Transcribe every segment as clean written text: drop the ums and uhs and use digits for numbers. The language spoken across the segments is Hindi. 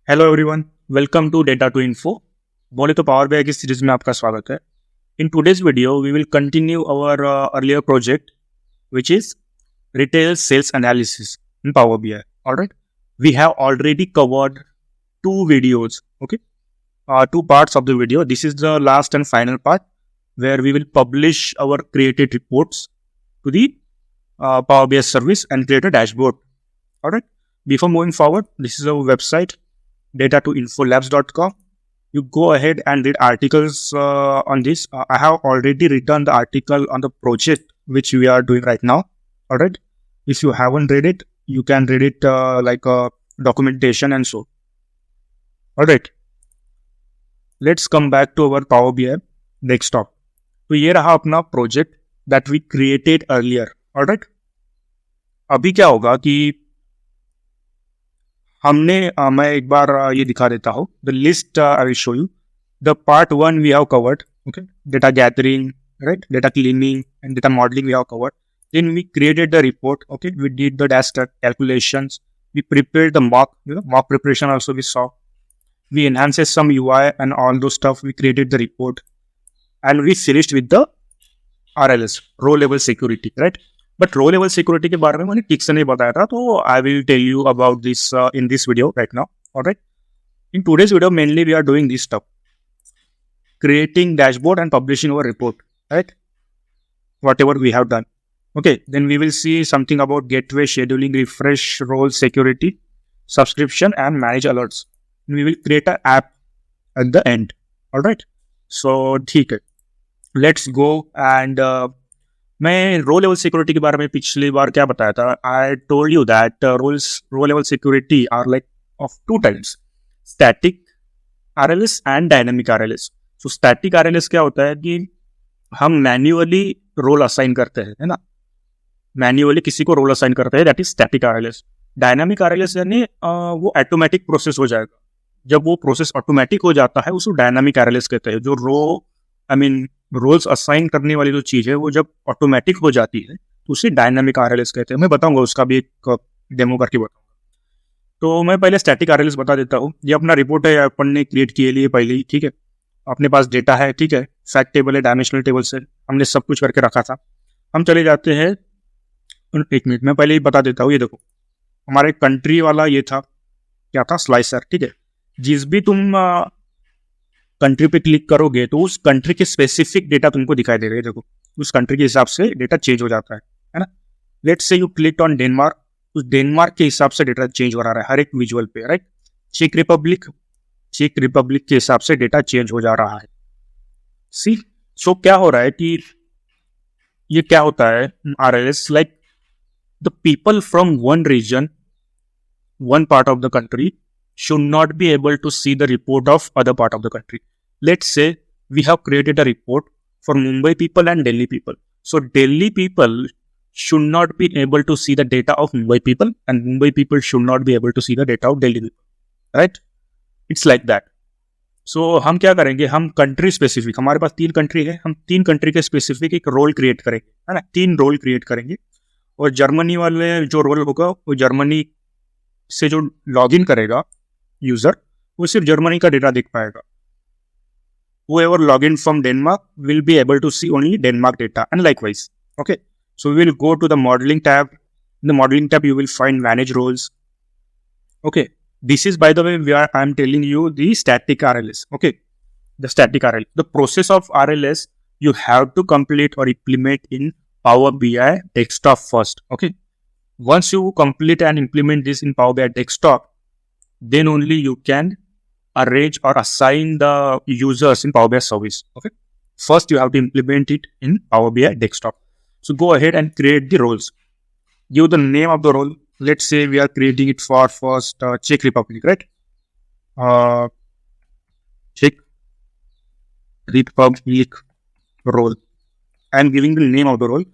Hello everyone, welcome to data to info. बोले तो पावर बीआई की सीरीज में आपका स्वागत है। In today's video we will continue our earlier project which is retail sales analysis in Power BI. All right, we have already covered two videos. Okay, two parts of the video. This is the last and final part where we will publish our created reports to the Power BI service and create a dashboard. All right. Before moving forward, this is our website data2infolabs.com. You go ahead and read articles on this. I have already written the article on the project which we are doing right now. All right. If you haven't read it, you can read it like a documentation and so. All right. Let's come back to our Power BI desktop. तो ये रहा अपना project that we created earlier. Alright, अभी क्या होगा कि हमने मैं एक बार ये दिखा देता हूँ. The list I will show you. The part 1 we have covered. Okay, data gathering, right, data cleaning and data modeling we have covered. Then we created the report. Okay, we did the dash calculations. We prepared the mock preparation also we saw. We enhanced some UI and all those stuff. We created the report and we finished with the RLS, row level security, right? But row level security के बारे में मैंने ठीक से नहीं बताया था, तो I will tell you about this in this video right now. All right. In today's video, mainly we are doing this stuff, creating dashboard and publishing our report. Right, whatever we have done. Okay, then we will see something about gateway, scheduling, refresh, role, security, subscription, and manage alerts. We will create an app at the end. All right. So ठीक है, let's go and मैं रो लेवल सिक्योरिटी के बारे में पिछली बार क्या बताया था. I told you that row level security are like of two types, static RLS and dynamic RLS. So static RLS क्या होता है कि हम मैन्युअली रोल असाइन करते हैं, है ना, मैन्युअली किसी को रोल असाइन करते हैं, that is static RLS. Dynamic RLS यानी वो ऑटोमेटिक प्रोसेस हो जाएगा. जब वो प्रोसेस ऑटोमेटिक हो जाता है उसको डायनामिक आरएलएस कहते हैं. जो रोल्स असाइन करने वाली जो चीज है वो जब ऑटोमेटिक हो जाती है तो उसे डायनामिक आरएलएस कहते हैं. मैं बताऊंगा, उसका भी एक डेमो करके बताऊंगा. तो मैं पहले स्टैटिक आरएलएस बता देता हूँ. ये अपना रिपोर्ट है, अपन ने क्रिएट किए लिए पहले ही. ठीक है, अपने पास डेटा है, ठीक है, फैक्ट टेबल है, डायमेंशनल टेबल से हमने सब कुछ करके रखा था. हम चले जाते हैं, एक मिनट में पहले ही बता देता हूँ. ये देखो, हमारे कंट्री वाला ये था, क्या था, स्लाइसर. ठीक है, जिस भी तुम कंट्री पे क्लिक करोगे तो उस कंट्री के स्पेसिफिक डेटा तुमको दिखाई देगा. ये देखो, उस कंट्री के हिसाब से डेटा चेंज हो जाता है ना. Let's say you click on Denmark, उस डेनमार्क के हिसाब से डेटा चेंज हो रहा है हर एक विजुअल पे. राइट, चेक रिपब्लिक के हिसाब से डेटा चेंज हो जा रहा है. सी, सो क्या हो रहा है कि ये क्या होता है, RLS like the people from one region, one part of the country should not be able to see the report of other part of the country. Let's say we have created a report for Mumbai people and Delhi people. So Delhi people should not be able to see the data of Mumbai people and Mumbai people should not be able to see the data of Delhi people. Right? It's like that. सो हम क्या करेंगे, हम कंट्री स्पेसिफिक, हमारे पास 3 कंट्री है, हम 3 कंट्री के स्पेसिफिक एक रोल क्रिएट करेंगे, है ना, 3 रोल क्रिएट करेंगे. और जर्मनी वाले जो रोल होगा वो जर्मनी से जो लॉगिन करेगा यूजर, वो सिर्फ जर्मनी का डेटा देख पाएगा. whoever login from Denmark will be able to see only Denmark data and likewise. Okay, so we will go to the modeling tab. In the modeling tab you will find manage roles. Okay, this is, by the way, where I am telling you the static RLS. Okay, the static RLS. The process of RLS you have to complete or implement in Power BI desktop first. Okay, once you complete and implement this in Power BI desktop, then only you can arrange or assign the users in Power BI service. Okay, first you have to implement it in Power BI desktop. So go ahead and create the roles. Give the name of the role. Let's say we are creating it for first Czech Republic, right? Czech Republic role. I am giving the name of the role.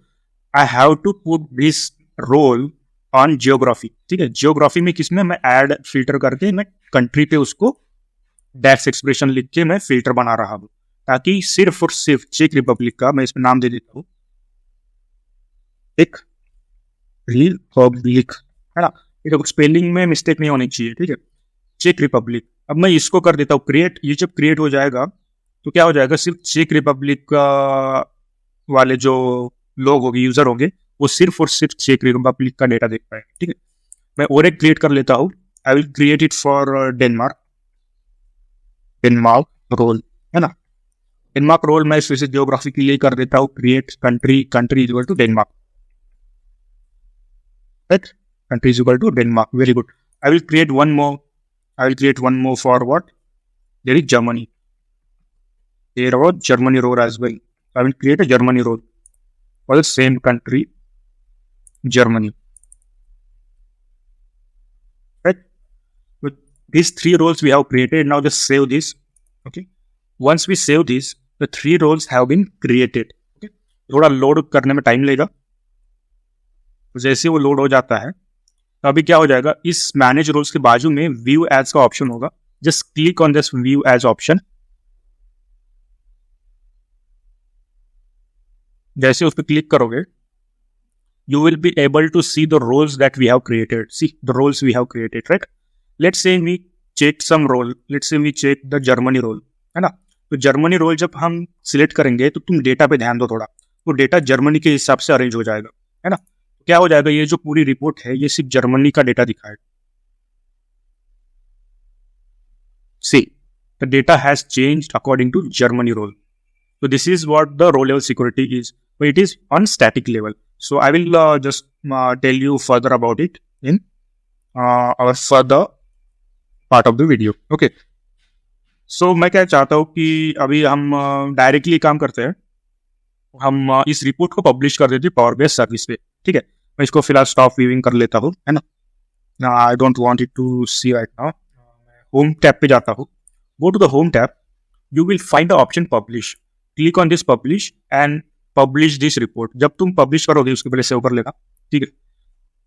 I have to put this role on geography. ठीक है, जियोग्राफी में किसमें मैं ऐड फिल्टर करके मैं कंट्री पे उसको डैश एक्सप्रेशन लिख के मैं फिल्टर बना रहा हूँ, ताकि सिर्फ और सिर्फ चेक रिपब्लिक का मैं इसमें नाम दे देता हूँ एक रिपब्लिक, है ना. ये स्पेलिंग में मिस्टेक नहीं होनी चाहिए. ठीक है, चेक रिपब्लिक। अब मैं इसको कर देता हूँ क्रिएट। ये जब क्रिएट हो जाएगा तो क्या हो जाएगा, सिर्फ चेक रिपब्लिक का वाले जो लोग होंगे, यूजर होंगे, वो सिर्फ और सिर्फ चेक रिपब्लिक का डेटा देख पाएंगे। ठीक है, मैं और एक क्रिएट कर लेता हूँ। I will create it for Denmark. Denmark role है ना, डेनमार्क रोल मैं फिर से जियोग्राफी के लिए कर देता हूँ create country. Country is equal to Denmark, right? Country is equal to Denmark. Very good. I will create one more. I will create one more for what? There is Germany. There was Germany role as well. I will create a Germany role for the same country, Germany. Right? With these three roles we have created. Now just save this. Okay. Once we save this, the three roles have been created. Okay. थोड़ा लोड करने में टाइम लगेगा। तो जैसे वो लोड हो जाता है तो अभी क्या हो जाएगा, इस मैनेज रोल्स के बाजू में व्यू एज का ऑप्शन होगा। Just click on this view as option. जैसे उस पर क्लिक करोगे, you will be able to see the roles that we have created. See the roles we have created, right? Let's say we check some role. Let's say we check the Germany role, है ना? तो जर्मनी रोल जब हम सिलेक्ट करेंगे तो तुम डेटा पे ध्यान दो थोड़ा, तो डेटा जर्मनी के हिसाब से अरेंज हो जाएगा, है ना? तो क्या हो जाएगा, ये जो पूरी रिपोर्ट है ये सिर्फ जर्मनी का डेटा दिखाएगा। See, the data has changed according to Germany role. So this is what the row level security is, but it is on static level. So I will just tell you further about it in our further part of the video. Okay. So मैं क्या चाहता हूँ कि अभी हम डायरेक्टली काम करते हैं। हम इस रिपोर्ट को पब्लिश कर देते हैं पावर बेस सर्विस पे। ठीक है, मैं इसको फिलहाल स्टॉप व्यूइंग कर लेता हूँ, है ना। I don't want it to see right now. Home tab पे जाता हूँ। Go to the home tab. You will find the option publish. Click on this publish and publish this report. जब तुम पब्लिश करोगे, उसके पहले सेव कर लेना। ठीक है,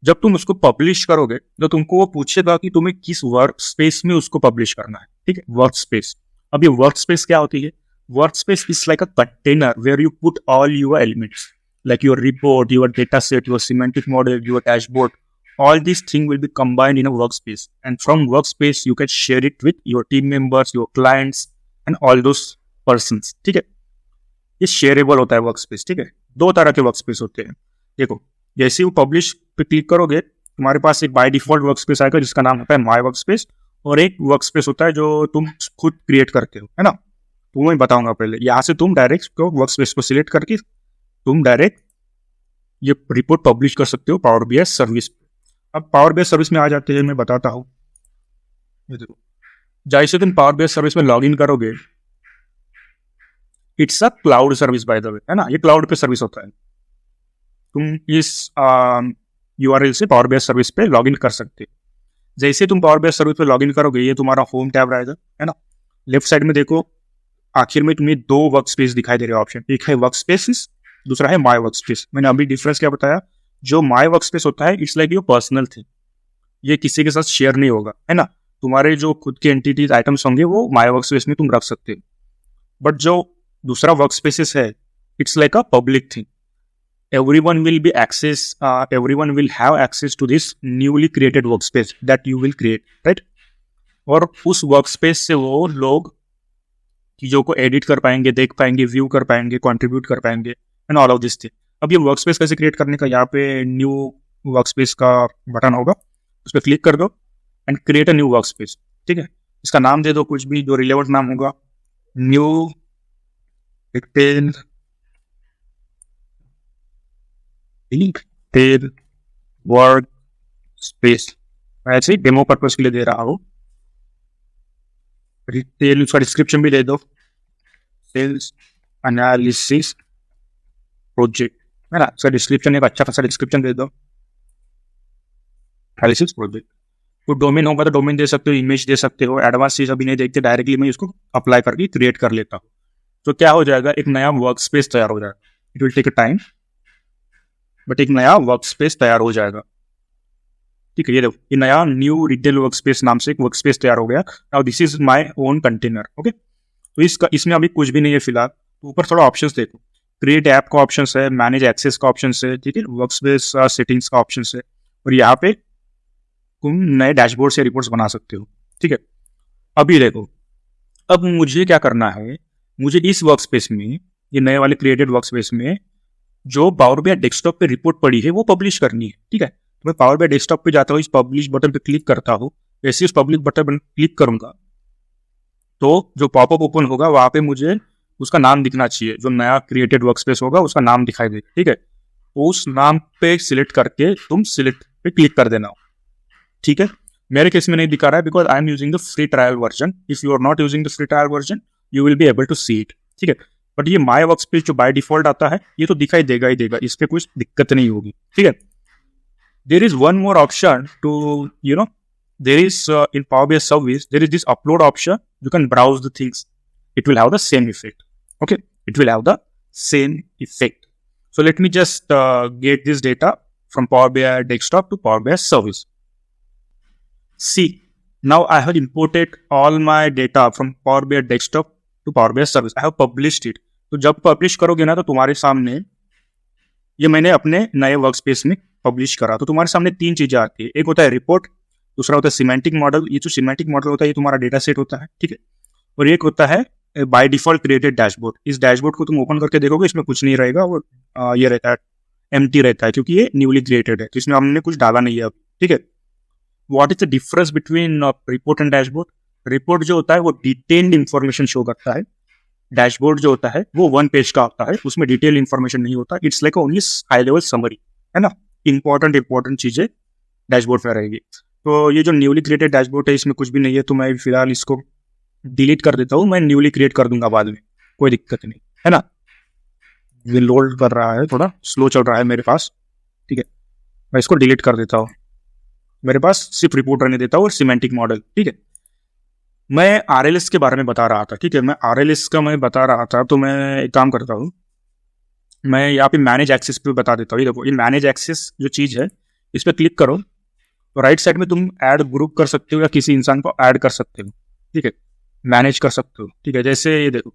जब तुम उसको पब्लिश करोगे तो तुमको वो पूछेगा कि तुम्हें किस वर्क स्पेस में उसको पब्लिश करना है। ठीक है, वर्क स्पेस। अब ये वर्क स्पेस क्या होती है? Work space is like a container where you put all your elements, like your report, your data set, your semantic model, your dashboard. All these things will be combined in a workspace, and from workspace you can share it with your team members, your clients, and all those persons. ठीक है, ये शेयरेबल होता है वर्कस्पेस। ठीक है, दो तरह के वर्कस्पेस होते हैं। देखो, जैसे वो पब्लिश पे क्लिक करोगे, तुम्हारे पास एक बाय डिफॉल्ट वर्कस्पेस आएगा जिसका नाम होता है माय वर्कस्पेस, और एक वर्कस्पेस होता है जो तुम खुद क्रिएट करते हो, है ना। तो मैं बताऊंगा पहले। यहाँ से तुम डायरेक्ट वर्कस्पेस को सिलेक्ट करके तुम डायरेक्ट ये रिपोर्ट पब्लिश कर सकते हो पावर बीआई सर्विस। अब पावर बेस सर्विस में आ जाते हैं, मैं बताता हूँ। ये देखो, जैसे तुम पावर बेस सर्विस में लॉग इन करोगे, it's a cloud service by the way, है ना। ये क्लाउड पे सर्विस होता है। तुम इस URL से पावर बेस सर्विस पे लॉग इन कर सकते हो। जैसे तुम पावर बेस सर्विस पे लॉग इन करोगे, ये तुम्हारा होम टैब रहेगा, है ना। लेफ्ट साइड में देखो, आखिर में तुम्हें दो वर्क स्पेस दिखाई दे रहे ऑप्शन। एक है वर्क स्पेसिस, दूसरा है माई वर्क स्पेस। मैंने अभी डिफरेंस क्या बताया? जो माई वर्क स्पेस होता है, it's like your personal thing, ये किसी के साथ शेयर नहीं होगा, है ना। तुम्हारे जो खुद के एंटिटीज आइटम्स होंगे वो माई वर्क स्पेस में तुम रख सकते हो। बट जो दूसरा वर्क स्पेसिस है, it's like a public thing. everyone will be access everyone will have access to this newly created workspace that you will create, right? और उस वर्कस्पेस से वो लोग चीज़ों को एडिट कर पाएंगे, देख पाएंगे, व्यू कर पाएंगे, कंट्रीब्यूट कर पाएंगे, and all of this thing. अब ये वर्कस्पेस कैसे क्रिएट करने का, यहाँ पे न्यू वर्कस्पेस का बटन होगा, उस पर क्लिक कर दो and create a new workspace. ठीक है, इसका नाम दे दो कुछ भी जो रिलेवेंट नाम होगा। न्यू रिटेल वर्क स्पेस, मैं ऐसे ही डेमो पर्पज के लिए दे रहा हूँ। रिटेल, उसका डिस्क्रिप्शन भी दे दो, सेल्स एनालिसिस प्रोजेक्ट, है ना। उसका डिस्क्रिप्शन एक अच्छा खासा डिस्क्रिप्शन दे दो, एनालिसिस प्रोजेक्ट। कोई डोमेन होगा तो डोमेन दे सकते हो, इमेज दे सकते हो। एडवांस चीज अभी नहीं देखते, डायरेक्टली मैं इसको अप्लाई करके क्रिएट कर लेता हूँ। तो क्या हो जाएगा, एक नया वर्क स्पेस तैयार हो जाएगा। It will take a time, but एक नया वर्क स्पेस तैयार हो जाएगा। ठीक है, ये देखो, ये नया न्यू रिटेल वर्क स्पेस नाम से एक वर्क स्पेस तैयार हो गया। Now this is my own container. Okay, तो इसमें अभी कुछ भी नहीं है फिलहाल। तो ऊपर थोड़ा ऑप्शंस देखो, क्रिएट ऐप का ऑप्शन है, मैनेज एक्सेस का ऑप्शन है, ठीक है, वर्क स्पेस सेटिंग्स का ऑप्शन है, और यहाँ पे तुम नए डैशबोर्ड से रिपोर्ट्स बना सकते हो। ठीक है। अभी देखो, अब मुझे क्या करना है, मुझे इस वर्क स्पेस में, ये नए वाले क्रिएटेड वर्क स्पेस में जो पावर बीआई डेस्कटॉप पे रिपोर्ट पड़ी है वो पब्लिश करनी है। ठीक है, तो मैं पावर बीआई डेस्कटॉप पे जाता हूँ, इस पब्लिश बटन पे क्लिक करता हूँ। जैसे इस पब्लिश बटन पर क्लिक करूंगा तो जो पॉपअप ओपन होगा वहां पे मुझे उसका नाम दिखना चाहिए, जो नया क्रिएटेड वर्क स्पेस होगा उसका नाम दिखाई देगा। ठीक है, तो उस नाम पे सिलेक्ट करके तुम सिलेक्ट पे क्लिक कर देना। ठीक है, मेरे केस में नहीं दिखा रहा है because I am using the free trial version. If you are not using the free trial version you will be able to see it. ठीक है, बट ये माई वर्क स्पेस जो बाय डिफॉल्ट आता है ये तो दिखाई देगा ही देगा, इस पे कुछ दिक्कत नहीं होगी। ठीक है, there is one more option to there is in Power BI service there is this upload option. You can browse the things, it will have the same effect. Okay, it will have the same effect. So let me just get this data from Power BI desktop to Power BI service. See, now I have imported all my data from Power BI desktop to Power BI service. I have published it. तो जब पब्लिश करोगे ना तो तुम्हारे सामने ये मैंने अपने नए वर्क स्पेस में पब्लिश करा, तो तुम्हारे सामने तीन चीजें आती है। एक होता है रिपोर्ट, दूसरा होता है सिमेंटिक मॉडल। ये जो सिमेंटिक मॉडल होता है ये तुम्हारा डेटा सेट होता है। ठीक है, और एक होता है बाय डिफॉल्ट क्रिएटेड डैशबोर्ड। इस डैशबोर्ड को तुम ओपन करके देखोगे, इसमें कुछ नहीं रहेगा, वो ये रहता है एम्प्टी रहता है, क्योंकि ये न्यूली क्रिएटेड है, तो इसमें हमने कुछ डाला नहीं है अभी। ठीक है, what is the difference between report and dashboard? Report जो होता है वो डिटेल्ड इन्फॉर्मेशन शो करता है, डैशबोर्ड जो होता है वो वन पेज का होता है, उसमें डिटेल इन्फॉर्मेशन नहीं होता। It's like only high level summary, है ना। इंपॉर्टेंट चीजें डैशबोर्ड में रहेगी। तो ये जो न्यूली क्रिएटेड डैशबोर्ड है इसमें कुछ भी नहीं है, तो मैं फिलहाल इसको डिलीट कर देता हूँ। मैं न्यूली क्रिएट कर दूंगा बाद में, कोई दिक्कत नहीं, है ना। ये लोड कर रहा है, थोड़ा स्लो चल रहा है मेरे पास। ठीक है, मैं इसको डिलीट कर देता हूँ, मेरे पास सिर्फ रिपोर्ट रहने देता हूँ और सिमेंटिक मॉडल। ठीक है, मैं आरएलएस के बारे में बता रहा था। ठीक है, मैं आरएलएस का मैं बता रहा था, तो मैं एक काम करता हूँ, मैं यहाँ पे मैनेज एक्सेस पे बता देता हूँ। ये देखो, ये मैनेज एक्सेस जो चीज़ है इस पर क्लिक करो तो राइट साइड में तुम ऐड ग्रुप कर सकते हो या किसी इंसान को ऐड कर सकते हो। ठीक है, मैनेज कर सकते हो। ठीक है, जैसे ये देखो,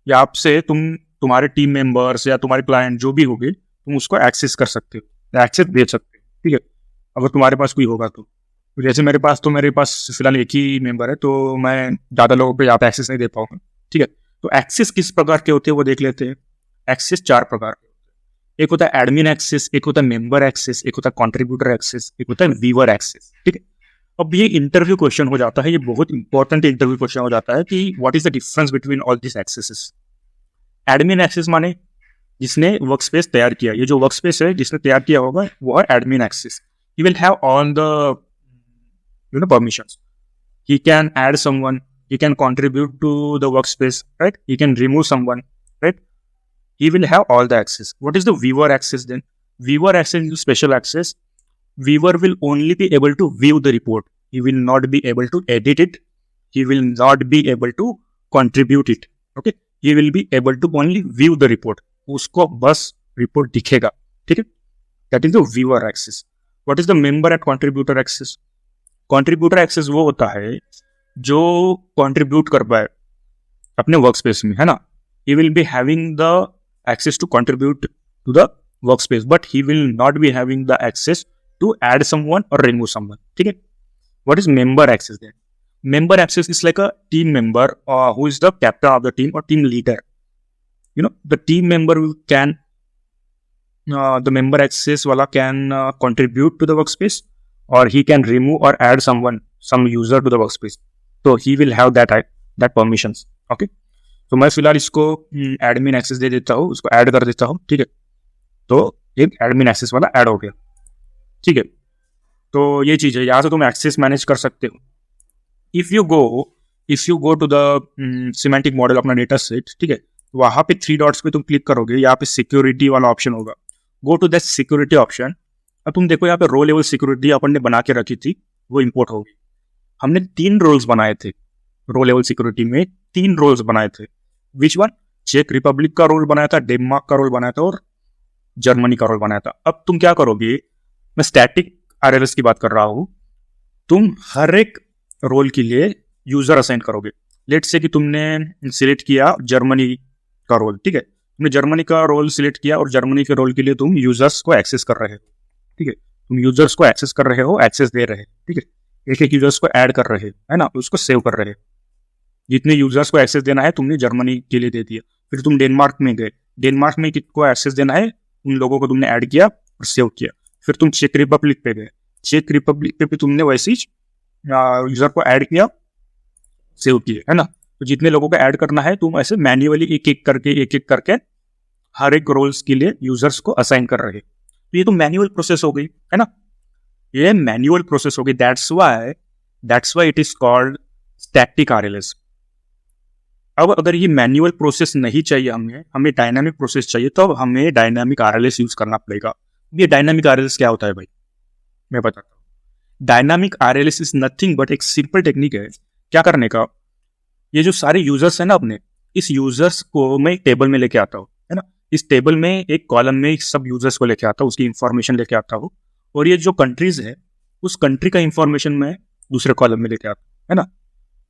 यहाँ से तुम्हारे टीम मेंबर्स या तुम्हारे क्लाइंट जो भी होंगे तुम उसको एक्सेस कर सकते हो, एक्सेस दे सकते हो। ठीक है, अगर तुम्हारे पास कोई होगा तो जैसे मेरे पास फिलहाल एक ही मेंबर है, तो मैं ज़्यादा लोगों पे यहाँ पे एक्सेस नहीं दे पाऊंगा। ठीक है, तो एक्सेस किस प्रकार के होते हैं वो देख लेते हैं। एक्सेस 4 प्रकार के, एक होता है एडमिन एक्सेस, एक होता है मेंबर एक्सेस, एक होता है कंट्रीब्यूटर एक्सेस, एक होता है व्यूअर एक्सेस। ठीक है, अब ये इंटरव्यू क्वेश्चन हो जाता है, ये बहुत इंपॉर्टेंट इंटरव्यू क्वेश्चन हो जाता है कि what is the difference between all this accesses. Admin access माने जिसने वर्क स्पेस तैयार किया, ये जो वर्क स्पेस है जिसने तैयार किया होगा वो है admin access. He will have all the permissions. He can add someone, he can contribute to the workspace, right? He can remove someone, right? He will have all the access. What is the viewer access then? Viewer access is special access. Viewer will only be able to view the report. He will not be able to edit it. He will not be able to contribute it. Okay? He will be able to only view the report. उसको बस report दिखेगा, ठीक है? That is the viewer access. What is the member and contributor access? Contributor access वो होता है जो कंट्रीब्यूट कर पाए अपने वर्क स्पेस में, है ना। He will be having the access to contribute to the work space, but he will not be having the access to add someone और रिमूव समवन। ठीक है, what is member access then? Member access is like a team member who is the captain of the team और team leader. The team member can the member access वाला can contribute to the work space, or he can remove or add some user to the workspace, so he will have that permissions. Okay, तो मैं फिलहाल इसको एडमिन एक्सेस दे देता हूँ, उसको ऐड कर देता हूँ। ठीक है, तो एक एडमिन एक्सेस वाला ऐड हो गया। ठीक है, तो ये चीज़ है, यहाँ से तुम एक्सेस मैनेज कर सकते हो। If you go to the semantic model अपना डेटा सेट, ठीक है, वहाँ पे 3 डॉट्स पे तुम क्लिक करोगे, यहाँ पे सिक्योरिटी वाला ऑप्शन होगा। Go to that security option. अब तुम देखो यहाँ पे रो लेवल सिक्योरिटी अपन ने बना के रखी थी, वो इंपोर्ट होगी। हमने 3 रोल्स बनाए थे रो लेवल सिक्योरिटी में, 3 रोल्स बनाए थे। Which one? चेक रिपब्लिक का रोल बनाया था, डेनमार्क का रोल बनाया था और जर्मनी का रोल बनाया था। अब तुम क्या करोगे, मैं स्टैटिक आरएलएस की बात कर रहा हूँ, तुम हर एक रोल के लिए यूजर असाइन करोगे। लेट्स से कि तुमने सिलेक्ट किया जर्मनी का रोल, ठीक है, तुमने जर्मनी का रोल सिलेक्ट किया और जर्मनी के रोल के लिए तुम यूजर्स को एक्सेस कर रहे हो। ठीक है, तुम यूजर्स को एक्सेस कर रहे हो, एक्सेस दे रहे हो। ठीक है, एक एक यूजर्स को ऐड कर रहे है ना, उसको सेव कर रहे। जितने यूजर्स को एक्सेस देना है तुमने जर्मनी के लिए दे दिया। फिर तुम डेनमार्क में गए, डेनमार्क में किसको एक्सेस देना है उन लोगों को तुमने ऐड किया और सेव किया। फिर तुम चेक रिपब्लिक पे गए, चेक रिपब्लिक पे भी तुमने वैसे ही यूजर को ऐड किया, सेव किए, है ना। तो जितने लोगों को ऐड करना है तुम ऐसे मैन्युअली एक एक करके हर एक रोल्स के लिए यूजर्स को असाइन कर रहे। तो ये तो मैन्युअल प्रोसेस हो गई, है ना, ये मैन्युअल प्रोसेस हो गई। That's why it is called static RLS. अब अगर ये मैन्युअल प्रोसेस नहीं चाहिए, हमें डायनामिक प्रोसेस चाहिए, तो अब हमें डायनामिक आरएलएस यूज करना पड़ेगा। ये डायनामिक आरएलएस क्या होता है भाई, मैं बताता हूँ। Dynamic RLS is nothing but एक सिंपल टेक्निक है क्या करने का। ये जो सारे यूजर्स है ना अपने, इस यूजर्स को मैं एक टेबल में लेके आता हूँ, है ना। इस टेबल में एक कॉलम में सब यूजर्स को लेके आता हूँ, उसकी इंफॉर्मेशन लेके आता हूँ, और ये जो कंट्रीज है उस कंट्री का इंफॉर्मेशन मैं दूसरे कॉलम में लेके आता हूँ, है ना।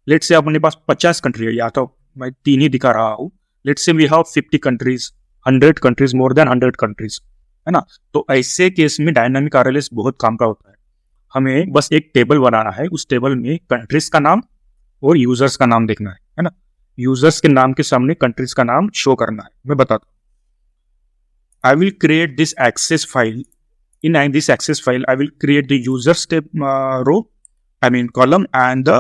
लेट से अपने पास 50 कंट्री है, या तो मैं 3 ही दिखा रहा हूँ। Let's say we have 50 countries, 100 countries, more than 100 countries, है ना। तो ऐसे केस में डायनामिक आरएलएस बहुत काम का होता है। हमें बस एक टेबल बनाना है, उस टेबल में कंट्रीज का नाम और यूजर्स का नाम देखना है ना। यूजर्स के नाम के सामने कंट्रीज का नाम शो करना है। मैं बताता हूँ। I will create this access file. In this access file, I will create the users row, I mean column, and the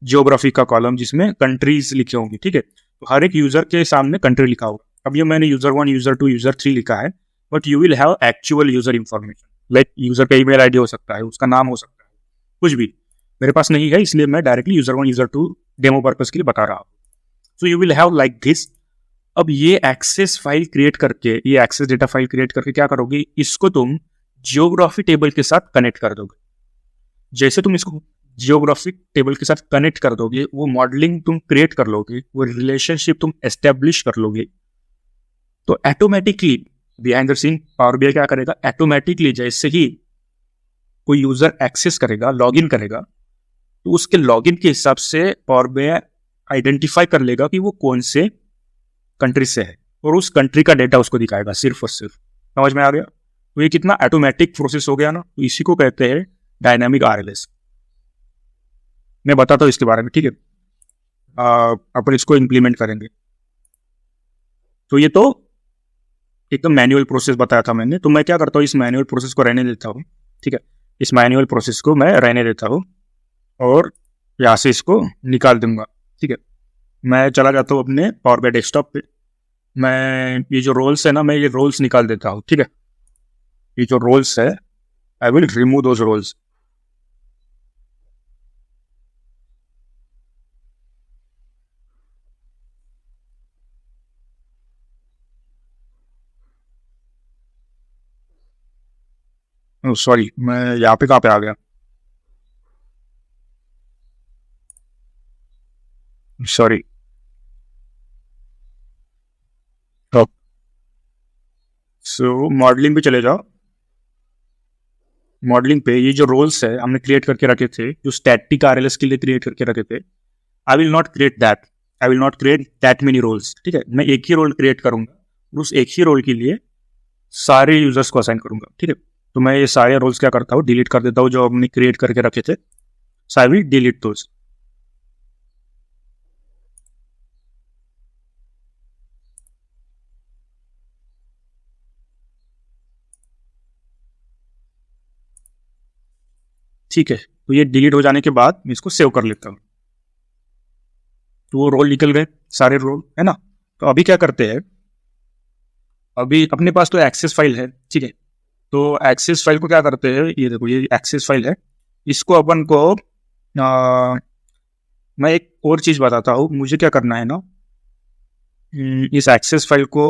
geography का कॉलम जिसमें कंट्रीज लिखे होंगे, ठीक है। तो हर एक यूजर के सामने कंट्री लिखा होगा। अब ये मैंने यूजर 1, यूजर 2, यूजर 3 लिखा है, but you will have actual user information. Like user का ईमेल आईडी हो सकता है, उसका नाम हो सकता है, कुछ भी मेरे पास नहीं है, इसलिए मैं directly user 1, user 2 demo purpose के लिए बता रहा हूँ। So you will have like this. अब ये एक्सेस फाइल क्रिएट करके, ये एक्सेस डेटा फाइल क्रिएट करके क्या करोगे, इसको तुम जियोग्राफी टेबल के साथ कनेक्ट कर दोगे। जैसे तुम इसको जियोग्राफिक टेबल के साथ कनेक्ट कर दोगे, वो मॉडलिंग तुम क्रिएट कर लोगे, वो रिलेशनशिप तुम एस्टेब्लिश कर लोगे, तो automatically behind the scene power BI क्या करेगा, ऑटोमेटिकली जैसे ही कोई यूजर एक्सेस करेगा, लॉगिन करेगा, तो उसके लॉगिन के हिसाब से पावर बीआई आइडेंटिफाई कर लेगा कि वो कौन से कंट्री से है, और उस कंट्री का डेटा उसको दिखाएगा सिर्फ और सिर्फ। समझ में आ गया। तो ये कितना ऑटोमेटिक प्रोसेस हो गया ना। तो इसी को कहते हैं डायनामिक आरएलएस। मैं बताता हूँ इसके बारे में, ठीक है। अपन इसको इंप्लीमेंट करेंगे। तो ये तो एकदम मैन्युअल प्रोसेस बताया था मैंने। तो मैं क्या करता हूँ, इस मैन्युअल प्रोसेस को रहने देता हूँ, ठीक है। इस मैन्युअल प्रोसेस को मैं रहने देता हूँ और यहाँ से इसको निकाल दूंगा, ठीक है। मैं चला जाता हूँ अपने पावर बीआई डेस्कटॉप पे। मैं ये जो रोल्स है ना, मैं ये रोल्स निकाल देता हूँ, ठीक है। ये जो रोल्स है, I will remove those roles. Sorry, मैं यहाँ पे कहाँ पे आ गया, सॉरी। सो मॉडलिंग पे चले जाओ। मॉडलिंग पे ये जो रोल्स है हमने क्रिएट करके रखे थे, जो स्टैटिक आरएलएस के लिए क्रिएट करके रखे थे, I will not create that. I will not create that many roles, ठीक है। मैं एक ही रोल क्रिएट करूंगा और उस एक ही रोल के लिए सारे यूजर्स को असाइन करूंगा, ठीक है। तो मैं ये सारे रोल्स क्या करता हूँ, डिलीट कर देता हूँ जो हमने क्रिएट करके रखे थे। सो आई विल डिलीट दोस। ठीक है। तो ये डिलीट हो जाने के बाद मैं इसको सेव कर लेता हूँ। तो वो रोल निकल गए, सारे रोल, है ना। तो अभी क्या करते हैं, अभी अपने पास तो एक्सेस फाइल है, ठीक है। तो एक्सेस फाइल को क्या करते हैं, ये देखो ये एक्सेस फाइल है, इसको अपन को मैं एक और चीज बताता हूँ। मुझे क्या करना है ना, इस एक्सेस फाइल को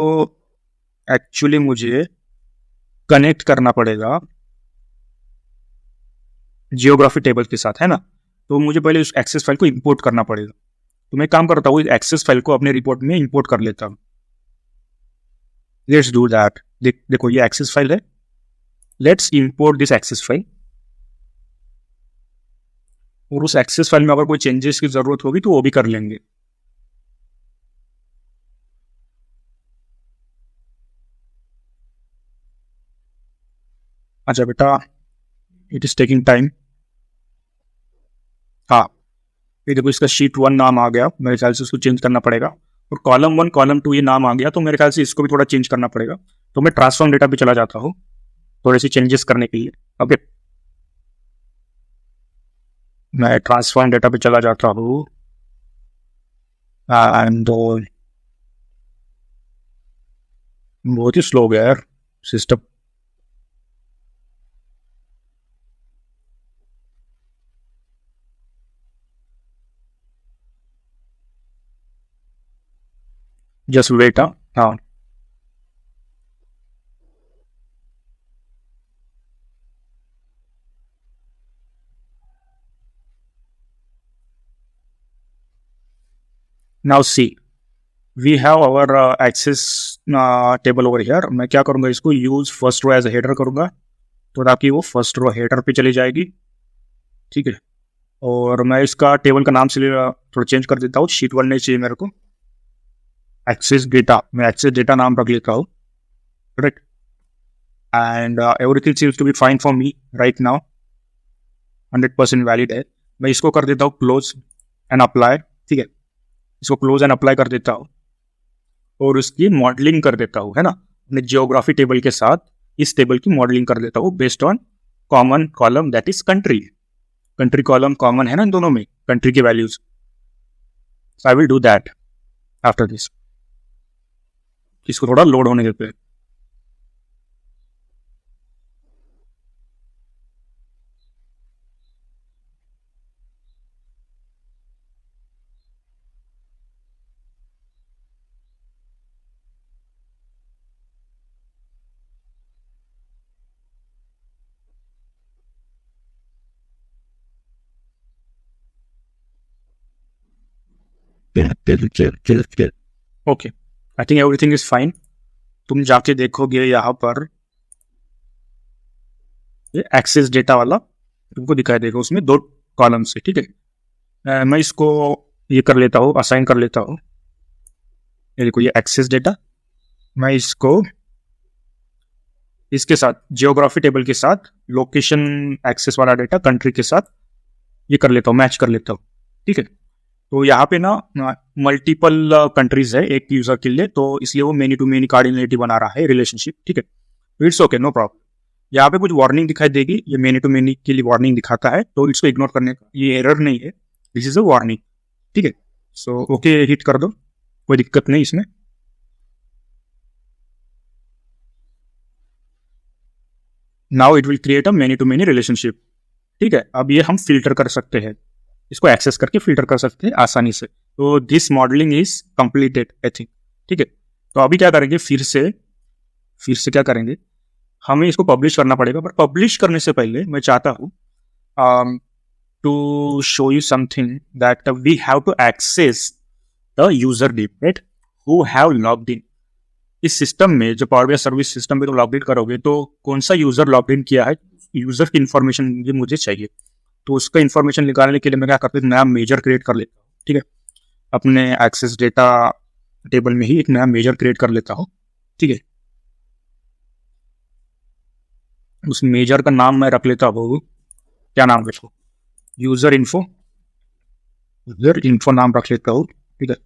एक्चुअली मुझे कनेक्ट करना पड़ेगा जियोग्राफी टेबल के साथ, है ना। तो मुझे पहले उस एक्सेस फाइल को इंपोर्ट करना पड़ेगा। तो मैं काम करता हूँ, इस एक्सेस फाइल को अपने रिपोर्ट में इंपोर्ट कर लेता हूँ। Let's do that. देखो ये एक्सेस फाइल है, let's import this access file. और उस एक्सेस फाइल में अगर कोई चेंजेस की जरूरत होगी तो वो भी कर लेंगे। अच्छा बेटा, इट इज टेकिंग टाइम। ये देखो इसका शीट 1 नाम आ गया, मेरे ख्याल से उसको चेंज करना पड़ेगा। और कॉलम 1 कॉलम 2 ये नाम आ गया, तो मेरे ख्याल से इसको भी थोड़ा चेंज करना पड़ेगा। तो मैं ट्रांसफॉर्म डेटा पे चला जाता हूँ थोड़े से चेंजेस करने के लिए। ओके, मैं ट्रांसफॉर्म डेटा पे चला जाता हूँ एंड बहुत ही स्लो हो गया यार सिस्टम। Just wait. हाँ, now see we have our access table over here. मैं क्या करूंगा, इसको use first row as a header करूंगा, तो ताकि वो फर्स्ट रो हेडर पे चली जाएगी। ठीक है, और मैं इसका टेबल का नाम से थोड़ा चेंज कर देता हूँ। शीट 1 नहीं चाहिए मेरे को, एक्सेस डेटा, मैं एक्सेस डेटा नाम रख लेता हूँ। Correct, and everything seems to be fine for me right now, 100% valid है। मैं इसको कर देता हूँ क्लोज एंड अप्लाई। ठीक है, इसको क्लोज एंड अप्लाई कर देता हूँ और उसकी मॉडलिंग कर देता हूँ, है ना, अपने जियोग्राफी टेबल के साथ इस टेबल की मॉडलिंग कर देता हूँ based on common column that is country. Country column common है ना इन दोनों में, कंट्री की values. I will do that after this. इसको थोड़ा लोड होने देते हैं। Okay, I think everything is fine. तुम जाके देखोगे यहाँ पर ये एक्सेस डेटा वाला तुमको दिखाई देगा, उसमें 2 कॉलम्स है। ठीक है, मैं इसको ये कर लेता हूँ, असाइन कर लेता हूँ। ये देखो ये एक्सेस डेटा, मैं इसको इसके साथ जियोग्राफी टेबल के साथ लोकेशन एक्सेस वाला डेटा कंट्री के साथ ये कर लेता हूँ, मैच कर लेता हूँ। ठीक है, तो यहाँ पे ना मल्टीपल कंट्रीज है एक यूजर के लिए, तो इसलिए वो मेनी टू मेनी कार्डिनलिटी बना रहा है रिलेशनशिप। ठीक है, इट्स ओके, नो प्रॉब्लम। यहाँ पे कुछ वार्निंग दिखाई देगी, ये मेनी टू मेनी के लिए वार्निंग दिखाता है, तो इसको इग्नोर करने का, ये एरर नहीं है, दिस इज अ वार्निंग। ठीक है, सो ओके हिट कर दो, कोई दिक्कत नहीं इसमें। Now it will create a many to many relationship. ठीक है, अब ये हम फिल्टर कर सकते हैं, इसको एक्सेस करके फिल्टर कर सकते हैं आसानी से। तो this modelling is completed I think. ठीक है, तो अभी क्या करेंगे, फिर से क्या करेंगे, हमें इसको पब्लिश करना पड़ेगा। पर पब्लिश करने से पहले मैं चाहता हूँ to show you something that we have to access the user name, right, who have logged in. इस सिस्टम में जो पावर बीआई सर्विस सिस्टम में तो लॉग इन करोगे, तो कौन सा यूजर लॉग इन किया है, यूजर की इन्फॉर्मेशन ये मुझे चाहिए। तो उसका इन्फॉर्मेशन निकालने के लिए मैं क्या करता हूँ, नया मेजर क्रिएट कर लेता हूँ। ठीक है, अपने एक्सेस डेटा टेबल में ही एक नया मेजर क्रिएट कर लेता हूँ। ठीक है, उस मेजर का नाम मैं रख लेता हूँ, क्या नाम रखो, यूजर इन्फो नाम रख लेता हूँ। ठीक है,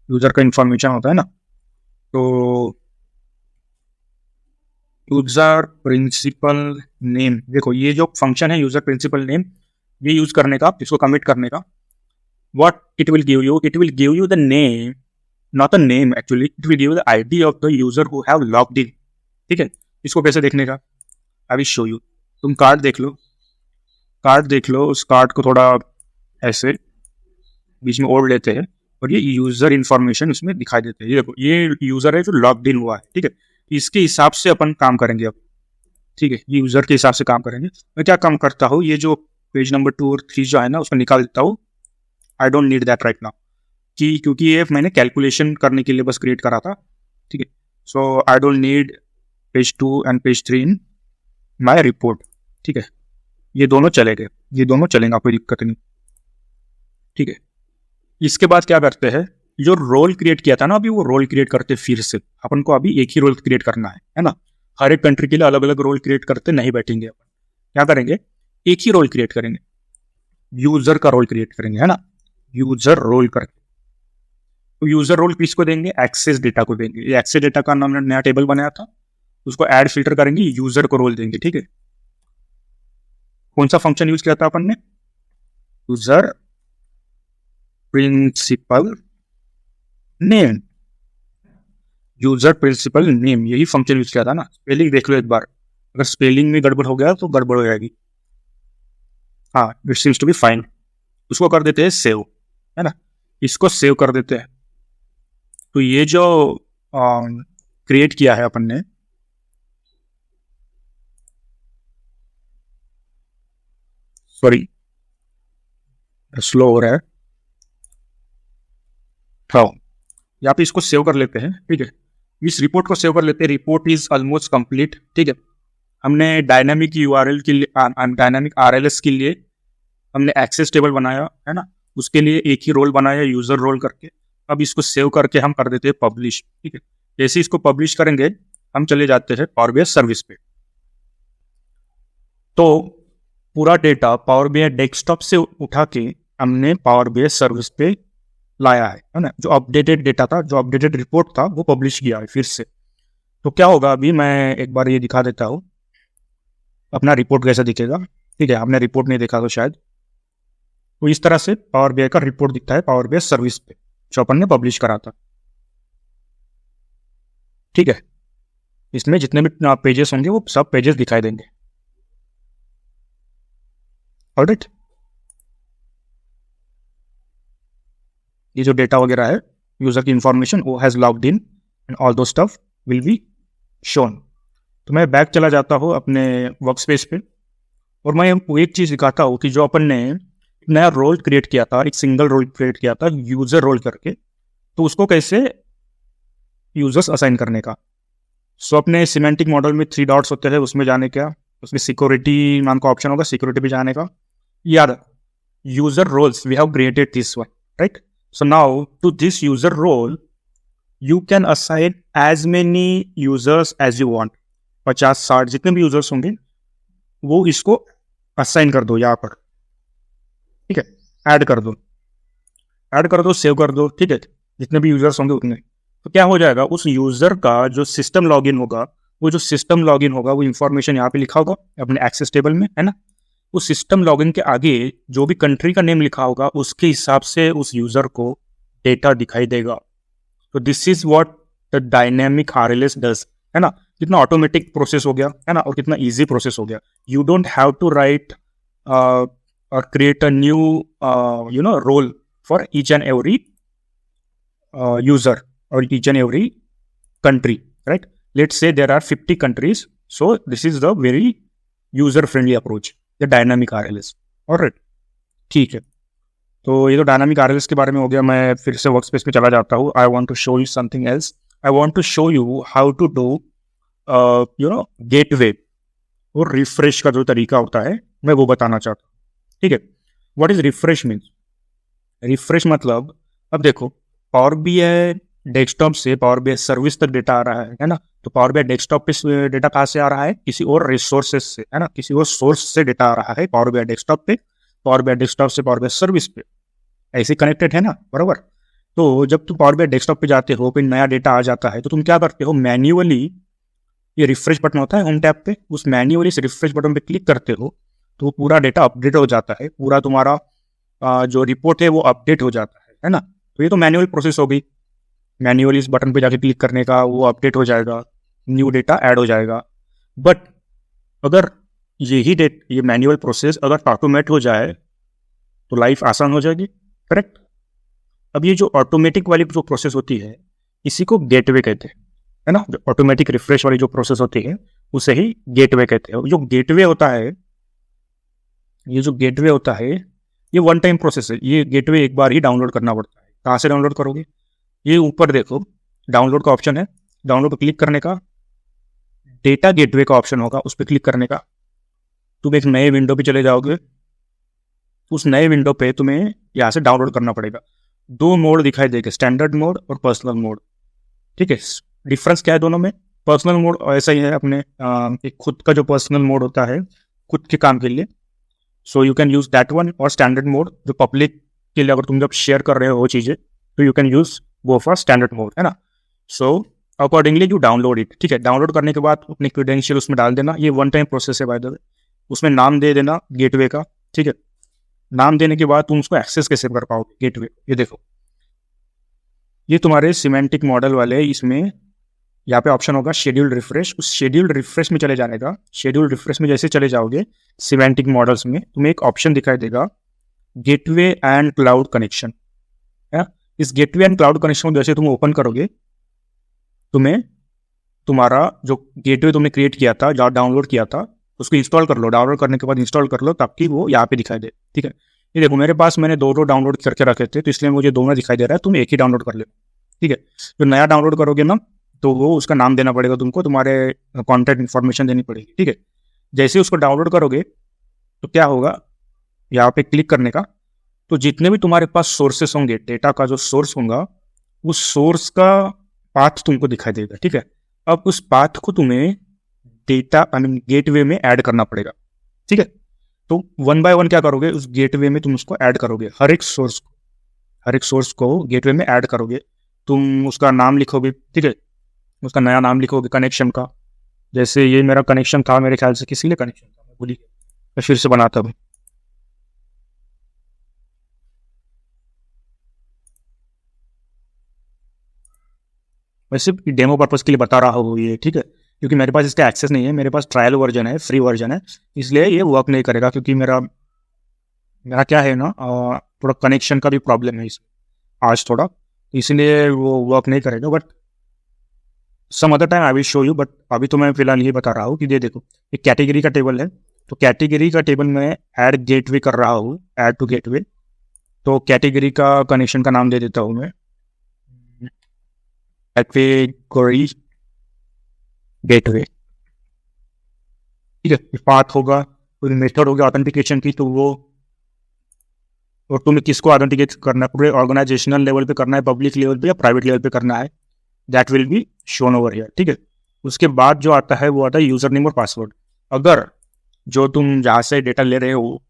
यूजर का इंफॉर्मेशन होता है ना, तो यूजर प्रिंसिपल नेम, देखो ये जो फंक्शन है यूजर प्रिंसिपल नेम, ये यूज करने का, इसको कमिट करने का, what it will give you the name, not the name actually, it will give you the ID of the user who have logged in। ठीक है, इसको कैसे देखने का, आई विल शो यू। तुम कार्ड देख लो, उस कार्ड को थोड़ा ऐसे बीच में ओढ़ लेते हैं और ये यूजर इन्फॉर्मेशन उसमें दिखाई देते हैं। ये देखो ये यूजर है जो लॉग्ड इन हुआ है। ठीक है, इसके हिसाब से अपन काम करेंगे अब। ठीक है, ये यूजर के हिसाब से काम करेंगे। मैं क्या काम करता हूँ, ये जो पेज नंबर 2 और 3 जो है ना, उसको निकाल देता हूँ। आई don't need that right now, क्योंकि ये मैंने कैलकुलेशन करने के लिए बस क्रिएट करा था। ठीक है, so I don't need page 2 and page 3 in my report. ठीक है, ये दोनों चलेंगे, कोई दिक्कत नहीं। ठीक है, इसके बाद क्या करते हैं, जो रोल क्रिएट किया था ना अभी, वो रोल क्रिएट करते फिर से। अपन को अभी एक ही रोल क्रिएट करना है ना, हर एक कंट्री के लिए अलग अलग रोल क्रिएट करते नहीं बैठेंगे अपन। क्या करेंगे, एक ही रोल क्रिएट करेंगे, यूजर का रोल क्रिएट करेंगे, है ना। यूजर रोल करके। तो यूजर रोल किसको देंगे? एक्सेस डेटा को देंगे। ये एक्सेस डेटा का नाम नया टेबल बनाया था, उसको ऐड फिल्टर करेंगे, यूजर को रोल देंगे। ठीक है, कौन सा फंक्शन यूज किया था अपन ने? User principal name, user principal name, यही फंक्शन यूज किया था ना। स्पेलिंग देख लो एक बार, अगर स्पेलिंग में गड़बड़ हो गया तो गड़बड़ हो जाएगी। हाँ, it seems to be fine. उसको कर देते हैं सेव, है ना, इसको सेव कर देते हैं। तो ये जो क्रिएट किया है अपन ने, सॉरी स्लो हो रहा है, हाँ, यहाँ पे इसको सेव कर लेते हैं। ठीक है, इस रिपोर्ट को सेव कर लेते हैं। Report is almost complete. ठीक है, हमने डायनामिक यूआरएल के लिए, डायनामिक आरएलएस के लिए हमने एक्सेस टेबल बनाया, है ना, उसके लिए एक ही रोल बनाया, यूजर रोल करके। अब इसको सेव करके हम कर देते हैं पब्लिश। ठीक है, जैसे इसको पब्लिश करेंगे हम चले जाते हैं पावर बीआई सर्विस पे। तो पूरा डेटा पावर बीआई डेस्कटॉप से उठा के हमने पावर बीआई सर्विस पे लाया है ना। जो अपडेटेड डेटा था, जो अपडेटेड रिपोर्ट था, वो पब्लिश किया है फिर से। तो क्या होगा, अभी मैं एक बार ये दिखा देता हूँ अपना रिपोर्ट कैसा दिखेगा। ठीक है, आपने रिपोर्ट नहीं देखा तो शायद, तो इस तरह से पावर बीआई का रिपोर्ट दिखता है पावर बीआई सर्विस पे, जो अपन ने पब्लिश करा था। ठीक है, इसमें जितने भी पेजेस होंगे वो सब पेजेस दिखाई देंगे। ऑलराइट, ये जो डेटा वगैरह है, यूजर की इंफॉर्मेशन, वो has logged in and all दो स्टफ विल बी शोन। तो मैं बैक चला जाता हूँ अपने वर्क स्पेस पे, और मैं एक चीज दिखाता हूँ कि जो अपन ने नया रोल क्रिएट किया था, एक सिंगल रोल क्रिएट किया था यूजर रोल करके, तो उसको कैसे यूजर्स असाइन करने का। सो अपने सिमेंटिक मॉडल में 3 डॉट्स होते हैं, उसमें जाने का, उसमें सिक्योरिटी नाम का ऑप्शन होगा, सिक्योरिटी भी जाने का। यार, user roles we have created this one, right. So now to this user role you can assign as many users as you want. 50-60 जितने भी यूजर्स होंगे वो इसको असाइन कर दो यहाँ पर। ठीक है, ऐड कर दो, सेव कर दो। ठीक है, जितने भी यूजर्स होंगे उतने। तो क्या हो जाएगा, उस यूजर का जो सिस्टम लॉगिन होगा, वो इंफॉर्मेशन यहाँ पे लिखा होगा अपने एक्सेस टेबल में, है ना। उस सिस्टम लॉगिन के आगे जो भी कंट्री का नेम लिखा होगा उसके हिसाब से उस यूजर को डेटा दिखाई देगा। तो this is what the dynamic RLS does, है ना। कितना ऑटोमेटिक प्रोसेस हो गया, है ना, और कितना इजी प्रोसेस हो गया। You don't have to write or create a new role for each and every user or each and every country, right? Let's say there are 50 countries, so this is the very user friendly approach, the dynamic RLS. alright, ठीक है। तो ये तो डायनामिक RLS के बारे में हो गया। मैं फिर से वर्क स्पेस पे चला जाता हूँ। I want to show you something else. I want to show you how to do gateway और रिफ्रेश का जो तरीका होता है, मैं वो बताना चाहता हूँ। ठीक है, what is refresh means? Refresh मतलब, अब देखो, पावर बीआई डेस्कटॉप से पावर बीआई सर्विस तक डेटा आ रहा है ना। तो पावर बीआई डेस्कटॉप पे डेटा कहाँ से आ रहा है? किसी और रिसोर्सेज से, है ना, किसी और सोर्स से डेटा आ रहा है पावर बीआई डेस्कटॉप पे, पावर बीआई डेस्कटॉप से पावर बीआई सर्विस पे, ऐसे कनेक्टेड है ना, बराबर। तो जब तुम पावर बीआई डेस्कटॉप पे जाते हो, फिर नया डेटा आ जाता है, तो तुम क्या करते हो, मैन्युअली, ये रिफ्रेश बटन होता है होम टैब पे, उस मैन्युअली से रिफ्रेश बटन पे क्लिक करते हो तो पूरा डेटा अपडेट हो जाता है। पूरा तुम्हारा जो रिपोर्ट है वो अपडेट हो जाता है ना। तो ये तो मैन्युअल प्रोसेस हो गई। मैन्युअली इस बटन पे जाके क्लिक करने का, वो अपडेट हो जाएगा, न्यू डेटा ऐड हो जाएगा। बट अगर ये मैन्युअल प्रोसेस अगर ऑटोमेट हो जाए तो लाइफ आसान हो जाएगी, करेक्ट। अब ये जो ऑटोमेटिक वाली जो प्रोसेस होती है, इसी को गेटवे कहते हैं, है ना। जो ऑटोमेटिक रिफ्रेश वाली जो प्रोसेस होती है उसे ही गेटवे कहते हैं। जो गेटवे होता है, ये वन टाइम प्रोसेस है। ये गेटवे एक बार ही डाउनलोड करना पड़ता है। कहाँ से डाउनलोड करोगे? ये ऊपर देखो, डाउनलोड का ऑप्शन है, डाउनलोड पर क्लिक करने का, डेटा गेटवे का ऑप्शन होगा, उस पर क्लिक करने का। तुम एक नए विंडो पे चले जाओगे, उस नए विंडो पे तुम्हें यहाँ से डाउनलोड करना पड़ेगा। 2 मोड दिखाई देगा, स्टैंडर्ड मोड और पर्सनल मोड। ठीक है, डिफरेंस क्या है दोनों में? पर्सनल मोड ऐसा ही है अपने एक खुद का जो पर्सनल मोड होता है खुद के काम के लिए, so you can use that one. और स्टैंडर्ड मोड जो पब्लिक के लिए अगर तुम जब शेयर कर रहे हो वो चीज़ें, तो you can use go for standard mode, है ना। So accordingly you download it, ठीक है। डाउनलोड करने के बाद अपने क्रेडेंशियल उसमें डाल देना। ये वन टाइम प्रोसेस है बाय द वे। उसमें नाम दे देना गेटवे का, ठीक है। नाम देने के बाद तुम उसको एक्सेस कैसे कर पाओगे गेटवे। ये देखो, ये तुम्हारे सिमेंटिक मॉडल वाले, इसमें यहाँ पे ऑप्शन होगा शेड्यूल्ड रिफ्रेश। उस शेड्यूल्ड रिफ्रेश में चले जाने का। शेड्यूल्ड रिफ्रेश में जैसे चले जाओगे सिमेंटिक मॉडल्स में, तुम्हें एक ऑप्शन दिखाई देगा गेटवे एंड क्लाउड कनेक्शन, है। इस गेटवे एंड क्लाउड कनेक्शन को जैसे तुम ओपन करोगे, तुम्हें तुम्हारा जो गेटवे तुमने क्रिएट किया था, जो डाउनलोड किया था, उसको इंस्टॉल कर लो। डाउनलोड करने के बाद इंस्टॉल कर लो ताकि वो यहाँ पे दिखाई दे, ठीक है। ये देखो, मेरे पास मैंने दो डाउनलोड करके रखे थे, तो इसलिए मुझे दोनों दिखाई दे रहा है। तुम एक ही डाउनलोड कर लो, ठीक है। जो नया डाउनलोड करोगे ना, तो वो उसका नाम देना पड़ेगा तुमको, तुम्हारे कॉन्टैक्ट इन्फॉर्मेशन देनी पड़ेगी, ठीक है। जैसे उसको डाउनलोड करोगे तो क्या होगा, यहाँ पे क्लिक करने का, तो जितने भी तुम्हारे पास सोर्सेस होंगे, डेटा का जो सोर्स होगा, उस सोर्स का पाथ तुमको दिखाई देगा, ठीक है। अब उस पाथ को तुम्हें डेटा गेटवे में ऐड करना पड़ेगा, ठीक है। तो वन बाय वन क्या करोगे, उस गेटवे में तुम उसको ऐड करोगे। हर एक सोर्स को गेटवे में ऐड करोगे। तुम उसका नाम लिखोगे, ठीक है। उसका नया नाम लिखोगे कनेक्शन का। जैसे ये मेरा कनेक्शन था, मेरे ख्याल से किसी लिए कनेक्शन था, मैं भूल गया, मैं फिर से बनाता हूँ। मैं सिर्फ डेमो पर्पज के लिए बता रहा हूँ ये, ठीक है, क्योंकि मेरे पास इसका एक्सेस नहीं है। मेरे पास ट्रायल वर्जन है, फ्री वर्जन है, इसलिए ये वर्क नहीं करेगा, क्योंकि मेरा क्या है ना, थोड़ा कनेक्शन का भी प्रॉब्लम है इसमें आज थोड़ा, इसलिए वो वर्क नहीं करेगा। But some other time I will show you. But अभी तो मैं फिलहाल ये बता रहा हूँ कि ये देखो, एक कैटेगरी का टेबल है, तो कैटेगरी का टेबल में ऐड गेटवे कर रहा हूँ, ऐड टू गेटवे। तो कैटेगरी का कनेक्शन का नाम दे देता हूँ मैं, कैटेगरी गेटवे, ठीक है। पाथ होगा, कोई मेथड होगा ऑथेंटिकेशन की, तो वो, और तुम्हें किसको ऑथेंटिकेट करना है, पूरे ऑर्गेनाइजेशनल लेवल पे करना है, पब्लिक लेवल पे या प्राइवेट लेवल पे करना है, that will be shown over here, ठीक है। उसके बाद जो आता है वो आता है यूजर नेम और पासवर्ड। अगर जो तुम जहाँ से डेटा ले रहे हो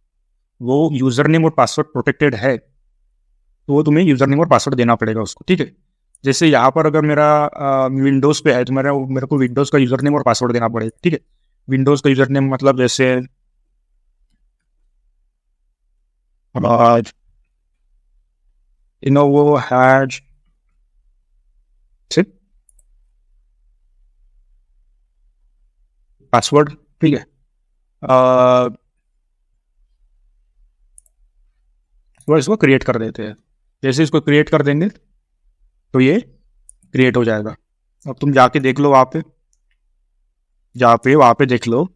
वो यूजर नेम और पासवर्ड प्रोटेक्टेड है, तो वो तुम्हें यूजर नेम और पासवर्ड देना पड़ेगा उसको, ठीक है। जैसे यहाँ पर अगर मेरा विंडोज पे है, तो मेरे को विंडोज का यूजर नेम और पासवर्ड देना पड़ेगा, ठीक है। विंडोज का यूजर नेम मतलब जैसे इनोवो हैज, पासवर्ड, ठीक है। वो इसको क्रिएट कर देते हैं। जैसे इसको क्रिएट कर देंगे तो ये क्रिएट हो जाएगा। अब तुम जाके देख लो, वहाँ पे देख लो,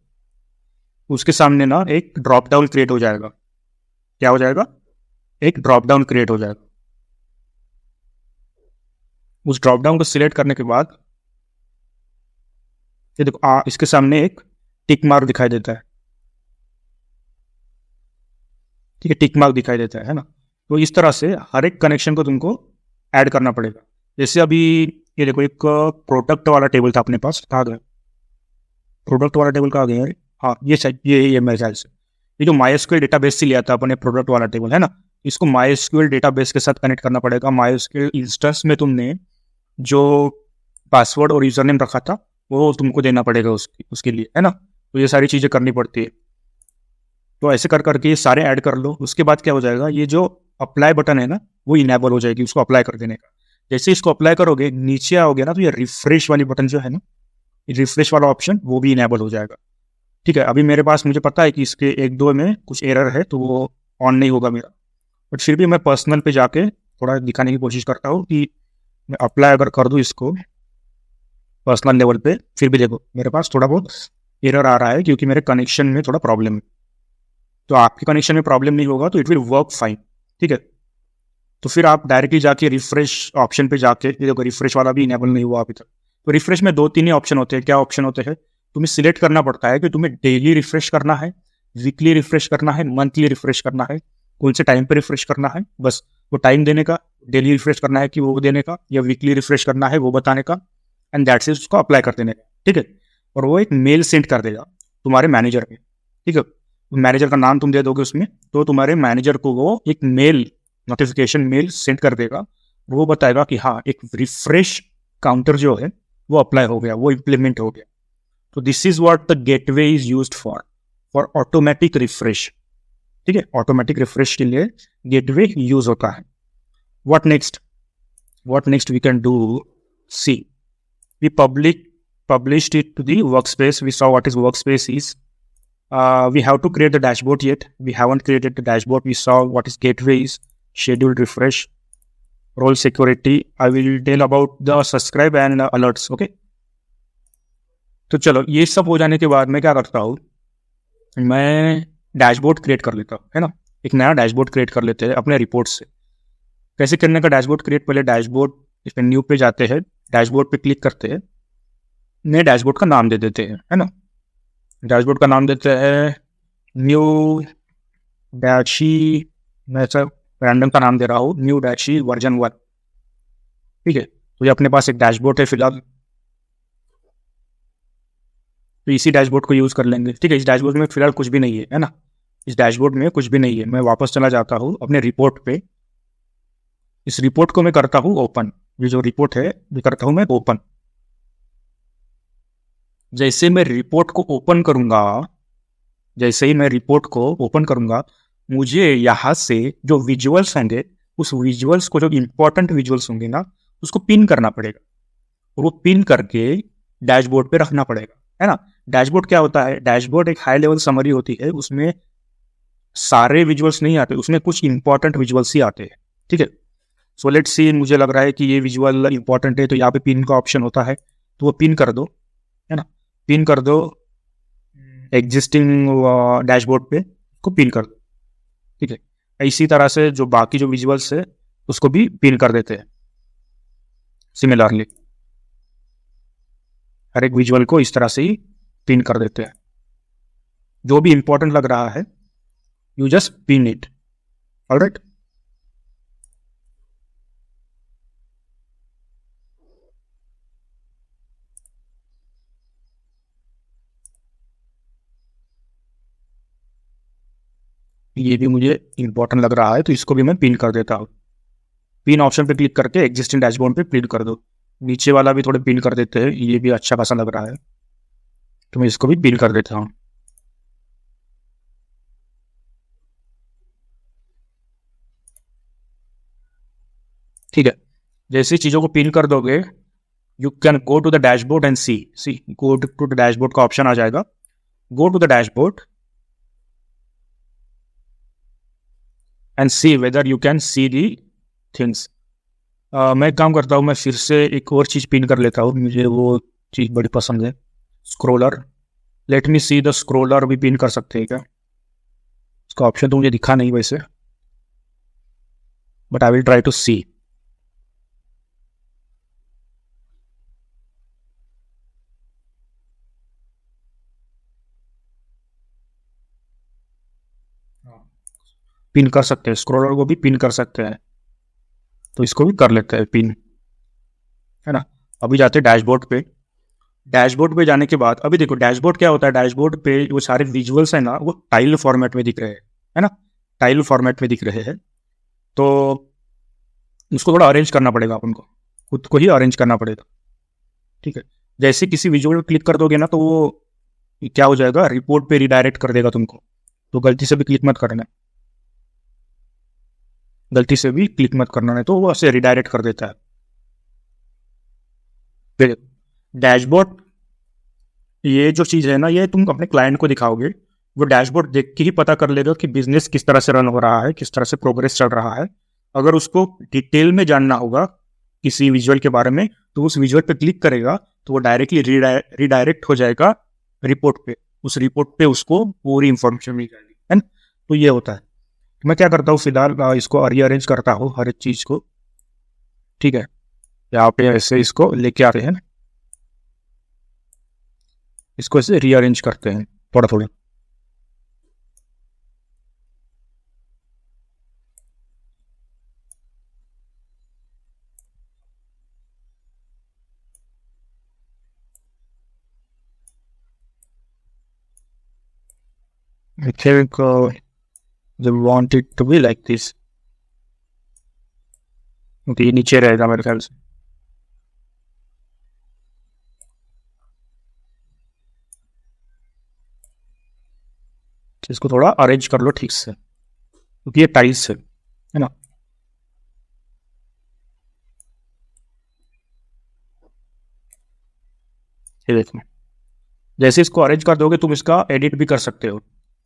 उसके सामने ना एक ड्रॉप डाउन क्रिएट हो जाएगा। क्या हो जाएगा, एक ड्रॉप डाउन क्रिएट हो जाएगा। उस ड्रॉप डाउन को सिलेक्ट करने के बाद ये देखो, इसके सामने एक टिक मार्क दिखाई देता है, ठीक है। टिक मार्क दिखाई देता है ना। तो इस तरह से हर एक कनेक्शन को तुमको ऐड करना पड़ेगा। जैसे अभी ये देखो, एक प्रोडक्ट वाला टेबल था अपने पास, कहाँ गया प्रोडक्ट वाला टेबल, कहाँ गया? हाँ, ये मेरे ख्याल से ये जो MySQL डेटाबेस से लिया था अपने प्रोडक्ट वाला टेबल, है ना। इसको MySQL डेटाबेस के साथ कनेक्ट करना पड़ेगा। MySQL इंस्टेंस में तुमने जो पासवर्ड और यूजर नेम रखा था वो तुमको देना पड़ेगा उसके लिए, है ना। तो ये सारी चीज़ें करनी पड़ती है। तो ऐसे कर करके ये सारे ऐड कर लो। उसके बाद क्या हो जाएगा, ये जो अप्लाई बटन है ना, वो इनेबल हो जाएगी उसको अप्लाई कर देने का। जैसे इसको अप्लाई करोगे, नीचे आओगे ना, तो ये रिफ्रेश वाली बटन जो है ना, रिफ्रेश वाला ऑप्शन, वो भी इनेबल हो जाएगा, ठीक है। अभी मेरे पास, मुझे पता है कि इसके एक दो में कुछ एरर है, तो वो ऑन नहीं होगा मेरा। बट फिर भी मैं पर्सनल पे जाके थोड़ा दिखाने की कोशिश करता हूँ कि मैं अप्लाई अगर कर दूँ इसको पर्सनल लेवल पे, फिर भी देखो मेरे पास थोड़ा बहुत एरर आ रहा है, क्योंकि मेरे कनेक्शन में थोड़ा प्रॉब्लम है। तो आपके कनेक्शन में प्रॉब्लम नहीं होगा तो इट विल वर्क फाइन, ठीक है। तो फिर आप डायरेक्टली जाके रिफ्रेश ऑप्शन पे जाके, ये देखो रिफ्रेश वाला भी इनेबल नहीं हुआ अभी तक। तो रिफ्रेश में 2-3 ही ऑप्शन होते हैं। क्या ऑप्शन होते हैं, तुम्हें सिलेक्ट करना पड़ता है कि तुम्हें डेली रिफ्रेश करना है, वीकली रिफ्रेश करना है, मंथली रिफ्रेश करना है, कौन से टाइम पे रिफ्रेश करना है। बस वो टाइम देने का, डेली रिफ्रेश करना है कि वो देने का, या वीकली रिफ्रेश करना है वो बताने का, एंड दैट्स इट, उसको अप्लाई कर देने का, ठीक है। और वो एक मेल सेंड कर देगा तुम्हारे मैनेजर में, ठीक है। मैनेजर का नाम तुम दे दोगे उसमें, तो तुम्हारे मैनेजर को वो एक मेल नोटिफिकेशन मेल सेंड कर देगा, वो बताएगा कि हाँ एक रिफ्रेश काउंटर जो है वो अप्लाई हो गया, वो इम्प्लीमेंट हो गया। तो this is what the gateway is used for automatic refresh. ठीक है, ऑटोमेटिक रिफ्रेश के लिए गेटवे यूज होता है। What next, what next we can do? See, we published it to the workspace. We saw what is workspace is. We have to create the dashboard yet. We haven't created the dashboard. We saw what is gateway is, scheduled refresh, role security. I will tell about the subscribe and alerts. Okay. तो चलो ये सब हो जाने के बाद मैं क्या करता हूँ, मैं डैशबोर्ड क्रिएट कर लेता हूँ, है ना। एक नया डैशबोर्ड क्रिएट कर लेते हैं अपने रिपोर्ट से। कैसे करने का डैशबोर्ड क्रिएट, पहले डैशबोर्ड इस पर न्यू पे जाते हैं, डैशबोर्ड पे क्लिक करते हैं, नए डैशबोर्ड का नाम दे देते हैं, है ना। डैशबोर्ड का नाम देते हैं न्यू डैशी, मैं सब रैंडम का नाम दे रहा हूँ, न्यू डैशी वर्जन 1। ठीक है, तो ये अपने पास एक डैशबोर्ड है फिलहाल, तो इसी डैशबोर्ड को यूज़ कर लेंगे। ठीक है, इस डैशबोर्ड में फिलहाल कुछ भी नहीं है ना, इस डैशबोर्ड में कुछ भी नहीं है। मैं वापस चला जाता हूँ अपने रिपोर्ट पे, इस रिपोर्ट को मैं करता हूँ ओपन, ये जो रिपोर्ट है ये करता हूँ मैं ओपन। जैसे मैं रिपोर्ट को ओपन करूंगा, जैसे ही मैं रिपोर्ट को ओपन करूंगा, मुझे यहाँ से जो विजुअल्स होंगे, उस विजुअल्स को, जो इंपॉर्टेंट विजुअल्स होंगे ना, उसको पिन करना पड़ेगा, और वो पिन करके डैशबोर्ड पे रखना पड़ेगा, है ना। डैशबोर्ड क्या होता है, डैशबोर्ड एक हाई लेवल समरी होती है, उसमें सारे विजुअल्स नहीं आते, उसमें कुछ इंपॉर्टेंट विजुअल्स ही आते हैं। ठीक है, सो लेट्स सी, मुझे लग रहा है कि ये विजुअल इंपॉर्टेंट है, तो यहाँ पे पिन का ऑप्शन होता है, तो वो पिन कर दो, है ना, पिन कर दो एग्जिस्टिंग डैशबोर्ड पे, को पिन कर दो। ठीक है, इसी तरह से जो बाकी जो विजुअल्स है उसको भी पिन कर देते हैं सिमिलरली, हर एक विजुअल को इस तरह से ही पिन कर देते हैं। जो भी इंपॉर्टेंट लग रहा है you just pin it. Alright, ये भी मुझे इंपॉर्टेंट लग रहा है, तो इसको भी मैं पिन कर देता हूँ। पिन ऑप्शन पे क्लिक करके एग्जिस्टिंग डैशबोर्ड पे पिन कर दो। नीचे वाला भी थोड़े पिन कर देते हैं, ये भी अच्छा खासा लग रहा है, तो मैं इसको भी पिन कर देता हूँ। ठीक है, जैसे चीज़ों को पिन कर दोगे, you can go to the dashboard and see go to the dashboard का ऑप्शन आ जाएगा। Go to the dashboard and see whether you can see the things. मैं एक काम करता हूँ, मैं फिर से एक और चीज़ पिन कर लेता हूँ, मुझे वो चीज़ बड़ी पसंद है, scroller. Let me see the scroller भी पिन कर सकते हैं क्या, इसका ऑप्शन तो मुझे दिखा नहीं वैसे, but I will try to see. Pin कर सकते हैं, स्क्रोलर को भी पिन कर सकते हैं, तो इसको भी कर लेते हैं पिन, है ना। अभी जाते हैं डैशबोर्ड पे। डैशबोर्ड पे जाने के बाद अभी देखो डैशबोर्ड क्या होता है, डैशबोर्ड पे वो सारे विजुअल्स है ना, वो टाइल फॉर्मेट में दिख रहे हैं, है ना, टाइल फॉर्मेट में दिख रहे हैं। तो उसको थोड़ा अरेंज करना पड़ेगा अपन को, खुद को ही अरेंज करना पड़ेगा। ठीक है, जैसे किसी विजुअल पे क्लिक कर दोगे ना, तो वो क्या हो जाएगा, रिपोर्ट पे रिडायरेक्ट कर देगा तुमको, तो गलती से भी क्लिक मत करना, गलती से भी क्लिक मत करना, नहीं तो वो ऐसे रिडायरेक्ट कर देता है। फिर डैशबोर्ड, ये जो चीज़ है ना, ये तुम अपने क्लाइंट को दिखाओगे, वो डैशबोर्ड देख के ही पता कर लेगा कि बिजनेस किस तरह से रन हो रहा है, किस तरह से प्रोग्रेस चल रहा है। अगर उसको डिटेल में जानना होगा किसी विजुअल के बारे में, तो उस विजुअल पे क्लिक करेगा, तो वो डायरेक्टली रिडायरेक्ट हो जाएगा रिपोर्ट पे, उस रिपोर्ट पे उसको पूरी इंफॉर्मेशन मिल जाएगी, है ना। तो ये होता है। मैं क्या करता हूँ फिलहाल, इसको रीअरेंज करता हूँ हर एक चीज़ को। ठीक है, यहाँ पे ऐसे इसको लेके आते हैं, इसको ऐसे रीअरेंज करते हैं थोड़ा थोड़ा। I think they want it to be like this. क्योंकि ये नीचे रहेगा मेरे ख्याल से। इसको थोड़ा अरेंज कर लो ठीक से, क्योंकि ये टाइल्स है ना। ये देखो, जैसे इसको अरेंज कर दोगे तुम इसका एडिट भी कर सकते हो।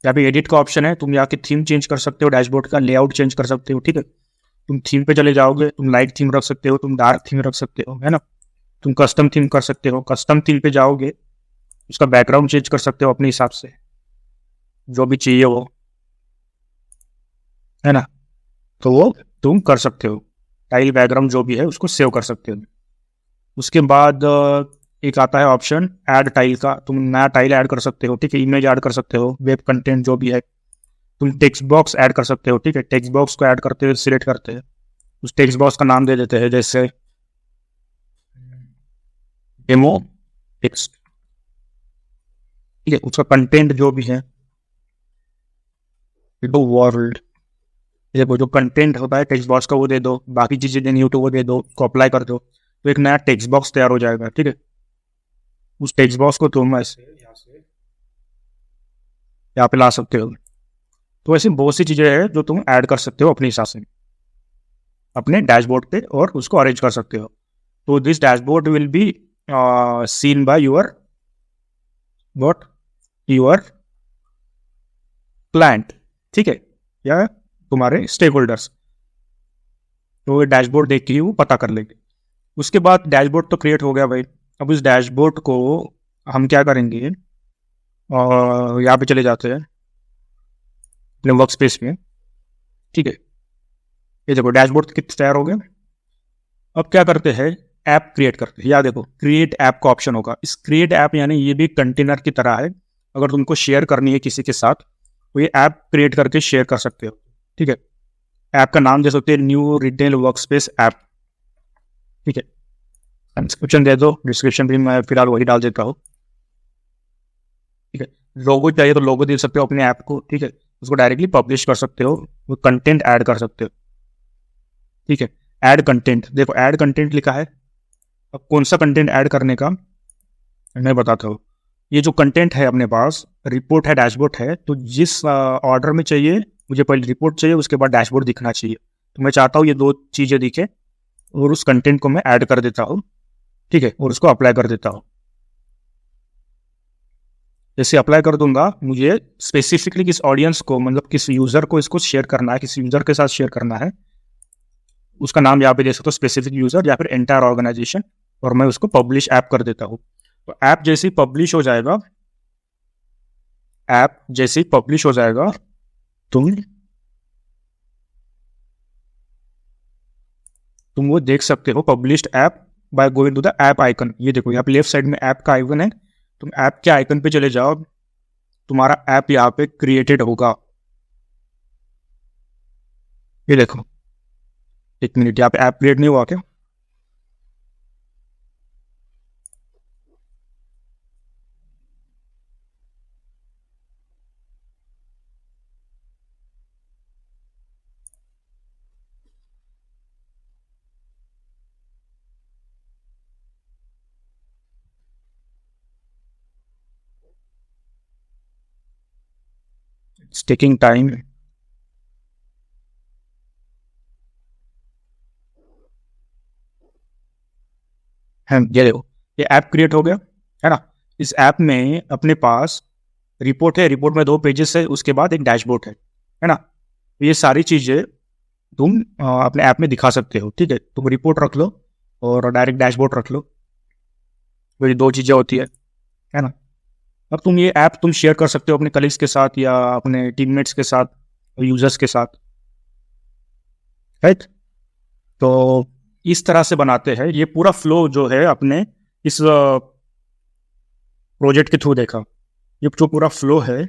यहाँ पे एडिट का ऑप्शन है, तुम यहाँ की थीम चेंज कर सकते हो, डैशबोर्ड का लेआउट चेंज कर सकते हो। ठीक है, तुम थीम पे चले जाओगे, तुम लाइट थीम रख सकते हो, तुम डार्क थीम रख सकते हो, है ना। तुम कस्टम थीम कर सकते हो, कस्टम थीम पे जाओगे, उसका बैकग्राउंड चेंज कर सकते हो अपने हिसाब से, जो भी चाहिए वो, है ना। तो वो तुम कर सकते हो, टाइल बैकग्राउंड जो भी है उसको सेव कर सकते हो। उसके बाद एक आता है ऑप्शन ऐड टाइल का, तुम नया टाइल ऐड कर सकते हो। ठीक है, इमेज ऐड कर सकते हो, वेब कंटेंट जो भी है। तुम टेक्स्ट बॉक्स ऐड कर सकते हो। ठीक है, टेक्स्ट बॉक्स को ऐड करते हुए सिलेक्ट करते हैं, उस टेक्स्ट बॉक्स का नाम दे देते हैं, जैसे डेमो टेक्स्ट। ठीक है, उसका कंटेंट जो भी है, वर्ल्ड, देखो जो कंटेंट होता है टेक्स्ट बॉक्स का वो दे दो, बाकी चीजें देनी हो तो वो दे दो, उसको अप्लाई कर दो, तो एक नया टेक्स्ट बॉक्स तैयार हो जाएगा। ठीक है, उस टेक्स्ट बॉक्स को तुम ऐसे यहाँ पे ला सकते हो। तो ऐसी बहुत सी चीजें हैं जो तुम ऐड कर सकते हो अपने हिसाब से अपने डैशबोर्ड पे, और उसको अरेंज कर सकते हो। तो this dashboard will be seen by your what, your client. ठीक है, या तुम्हारे स्टेक होल्डर्स। तो डैशबोर्ड देख के ही वो पता कर लेंगे। उसके बाद डैशबोर्ड तो क्रिएट हो गया भाई। अब इस डैशबोर्ड को हम क्या करेंगे, यहाँ पे चले जाते हैं अपने वर्क स्पेस में। ठीक है, ये देखो डैशबोर्ड कितना तैयार हो गया। अब क्या करते हैं, ऐप क्रिएट करते हैं। या देखो क्रिएट ऐप का ऑप्शन होगा। इस क्रिएट ऐप यानी ये भी कंटेनर की तरह है, अगर तुमको शेयर करनी है किसी के साथ तो ये ऐप क्रिएट करके शेयर कर सकते हो। ठीक है, ऐप का नाम दे सकते हैं new retail work space app. ठीक है, डिस्क्रिप्शन दे दो, डिस्क्रिप्शन भी मैं फिलहाल वही डाल देता हूँ। ठीक है, लोगो चाहिए तो लोगो दे सकते हो अपने ऐप को। ठीक है, उसको डायरेक्टली पब्लिश कर सकते हो, वो कंटेंट ऐड कर सकते हो। ठीक है, ऐड कंटेंट, देखो ऐड कंटेंट लिखा है। अब कौन सा कंटेंट ऐड करने का मैं बताता हूँ। ये जो कंटेंट है अपने पास, रिपोर्ट है, डैशबोर्ड है, तो जिस ऑर्डर में चाहिए, मुझे पहले रिपोर्ट चाहिए, उसके बाद डैशबोर्ड दिखना चाहिए। तो मैं चाहता हूँ ये दो चीज़ें दिखे, और उस कंटेंट को मैं ऐड कर देता हूँ। ठीक है, और उसको अप्लाई कर देता हूँ। जैसे अप्लाई कर दूंगा, मुझे स्पेसिफिकली किस ऑडियंस को, मतलब किस यूजर को इसको शेयर करना है, किस यूजर के साथ शेयर करना है, उसका नाम यहाँ पे दे सकता हूँ, स्पेसिफिक यूजर या फिर एंटायर ऑर्गेनाइजेशन, और मैं उसको पब्लिश ऐप कर देता हूँ। तो ऐप जैसे ही पब्लिश हो जाएगा, ऐप जैसे ही पब्लिश हो जाएगा, तुम वो देख सकते हो published app by going to the app icon. ये देखो यहाँ पे लेफ्ट साइड में ऐप का आइकन है, तुम ऐप के आइकन पे चले जाओ, तुम्हारा ऐप यहाँ पे क्रिएटेड होगा। ये देखो, एक मिनट, यहाँ पे ऐप क्रिएट नहीं हुआ क्या? It's taking time. है, ये देखो ये ऐप क्रिएट हो गया, है ना। इस ऐप में अपने पास रिपोर्ट है, रिपोर्ट में 2 पेजेस है, उसके बाद एक डैशबोर्ड है ना। ये सारी चीजें तुम अपने ऐप में दिखा सकते हो। ठीक है, तुम रिपोर्ट रख लो और डायरेक्ट डैशबोर्ड रख लो, तो ये 2 चीजें होती है ना। अब तुम ये ऐप तुम शेयर कर सकते हो अपने कलीग्स के साथ या अपने टीममेट्स के साथ, यूजर्स के साथ, राइट। तो इस तरह से बनाते हैं। ये पूरा फ्लो जो है अपने इस प्रोजेक्ट के थ्रू देखा, ये जो पूरा फ्लो है,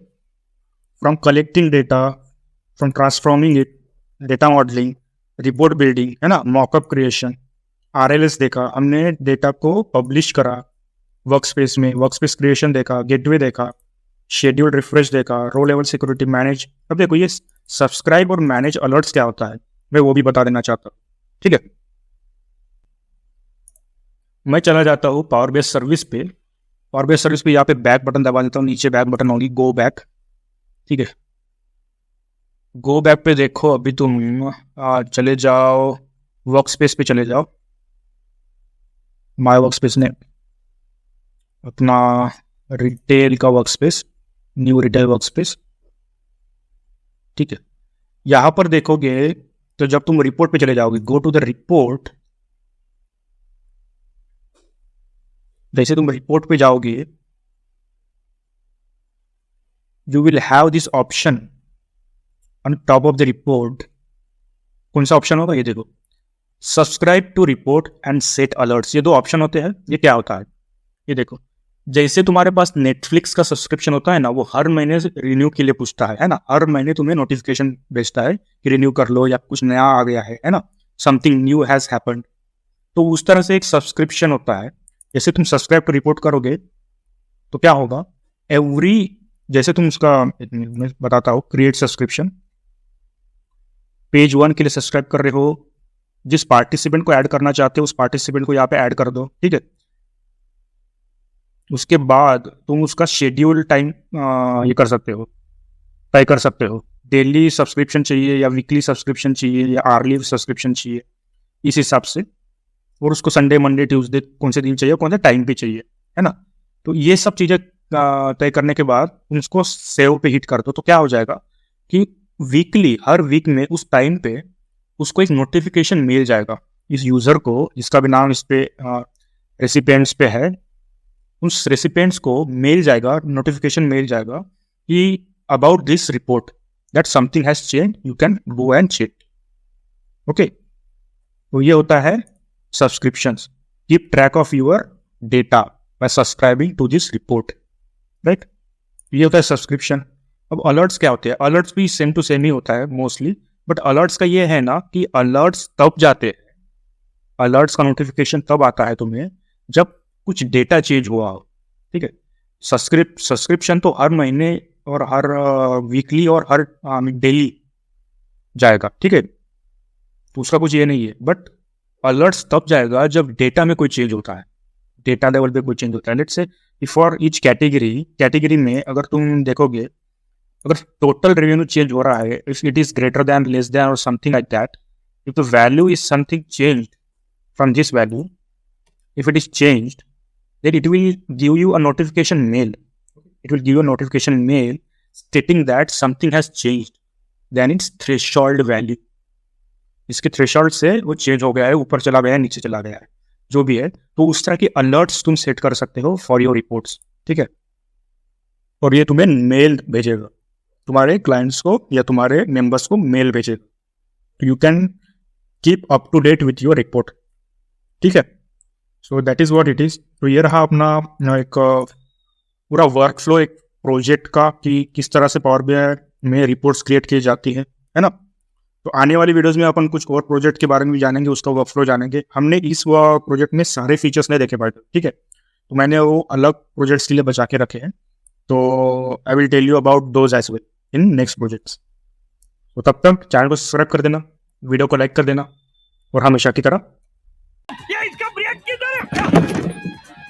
from collecting data, from transforming it, data modelling, report building, है ना, मॉकअप क्रिएशन, आरएलएस देखा हमने, डेटा को पब्लिश करा वर्क स्पेस में, वर्क स्पेस क्रिएशन देखा, गेटवे देखा, शेड्यूल रिफ्रेश देखा, रो लेवल सिक्योरिटी मैनेज। अब देखो ये सब्सक्राइब और मैनेज अलर्ट्स क्या होता है, मैं वो भी बता देना चाहता हूँ। ठीक है, मैं चला जाता हूँ पावर बेस सर्विस पे। पावर बेस सर्विस पे यहाँ पे बैक बटन दबा देता हूँ, नीचे बैक बटन होगी, गो बैक। ठीक है, गो बैक पे देखो, अभी तुम चले जाओ वर्क स्पेस पे, चले जाओ माय वर्क स्पेस ने अपना रिटेल का work space, new retail work space. ठीक है, यहां पर देखोगे तो जब तुम रिपोर्ट पे चले जाओगे, गो टू द रिपोर्ट, जैसे तुम रिपोर्ट पे जाओगे you will have this option on top of the report. कौन सा ऑप्शन होगा, ये देखो, subscribe to report and set alerts. ये दो ऑप्शन होते हैं। ये क्या होता है, ये देखो, जैसे तुम्हारे पास नेटफ्लिक्स का सब्सक्रिप्शन होता है ना, वो हर महीने रिन्यू के लिए पूछता है ना, हर महीने तुम्हें नोटिफिकेशन भेजता है कि रिन्यू कर लो या कुछ नया आ गया है ना, समथिंग न्यू हैज हैपेंड। तो उस तरह से एक सब्सक्रिप्शन होता है। जैसे तुम सब्सक्राइब टू रिपोर्ट करोगे तो क्या होगा, जैसे तुम उसका मैं बताता हूँ, क्रिएट सब्सक्रिप्शन, पेज 1 के लिए सब्सक्राइब कर रहे हो, जिस पार्टिसिपेंट को ऐड करना चाहते हो उस पार्टिसिपेंट को यहाँ पे ऐड कर दो। ठीक है, उसके बाद तुम उसका शेड्यूल टाइम ये कर सकते हो, तय कर सकते हो, डेली सब्सक्रिप्शन चाहिए या वीकली सब्सक्रिप्शन चाहिए या आर्ली सब्सक्रिप्शन चाहिए, इस हिसाब से। और उसको संडे मंडे ट्यूसडे कौन से दिन चाहिए, कौन से टाइम पे चाहिए, है ना। तो ये सब चीज़ें तय करने के बाद उसको सेव पे हिट कर दो, तो क्या हो जाएगा कि वीकली, हर वीक में उस टाइम पे उसको एक नोटिफिकेशन मिल जाएगा, इस यूज़र को, जिसका भी नाम इस पे रेसिपिएंट्स पे है, उस रेसिपिएंट्स को मेल जाएगा, नोटिफिकेशन मेल जाएगा कि about this report that something has change, you can go and check. Okay, तो ये होता है subscriptions. Keep track of your data by subscribing to this report, right. ये होता है सब्सक्रिप्शन। अब अलर्ट्स क्या होते हैं, अलर्ट्स भी सेम टू सेम ही होता है मोस्टली, बट अलर्ट्स का ये है ना कि अलर्ट्स तब जाते हैं, अलर्ट्स का नोटिफिकेशन तब आता है तुम्हें जब कुछ डेटा चेंज हुआ हो। ठीक है, सब्सक्रिप्शन तो हर महीने और हर वीकली और हर डेली जाएगा। ठीक है, तो उसका कुछ ये नहीं है, बट अलर्ट्स तब जाएगा जब डेटा में कोई चेंज होता है, डेटा लेवल पे कोई चेंज होता है। Let's say for each category में अगर तुम देखोगे, अगर टोटल रेवेन्यू चेंज हो रहा है, if it is greater than, less than और something like that, if the value is something changed from this value, if it is changed, then it will give you a notification mail. It will give you a notification mail stating that something has changed. Then its threshold value. इसके थ्रेशोल्ड से वो चेंज हो गया है, ऊपर चला गया है, नीचे चला गया है, जो भी है। तो उस तरह की अलर्ट्स तुम सेट कर सकते हो फॉर योर रिपोर्ट्स। ठीक है, और ये तुम्हें मेल भेजेगा, तुम्हारे क्लाइंट्स को या तुम्हारे मेंबर्स को मेल भेजेगा। तो you can keep up to date with your report. ठीक है, so that is what it is. तो ये रहा अपना एक पूरा वर्क फ्लो एक प्रोजेक्ट का, कि किस तरह से पावर बीआई में रिपोर्ट्स क्रिएट की जाती है ना। तो आने वाली वीडियोस में अपन कुछ और प्रोजेक्ट के बारे में भी जानेंगे, उसका वर्क फ्लो जानेंगे। हमने इस प्रोजेक्ट में सारे फीचर्स नहीं देखे पाए थे। ठीक है, तो मैंने वो अलग प्रोजेक्ट्स के लिए बचा के रखे हैं, तो I will tell you about those as well in next projects. तो तब तक चैनल को सब्सक्राइब कर देना, वीडियो को लाइक कर देना, और हमेशा की तरह इसका ब्रेक किधर,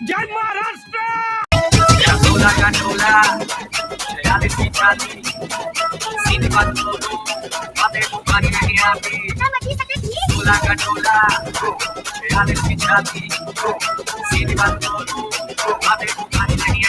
जय Maharashtra. Sini bantu, ate bukan ini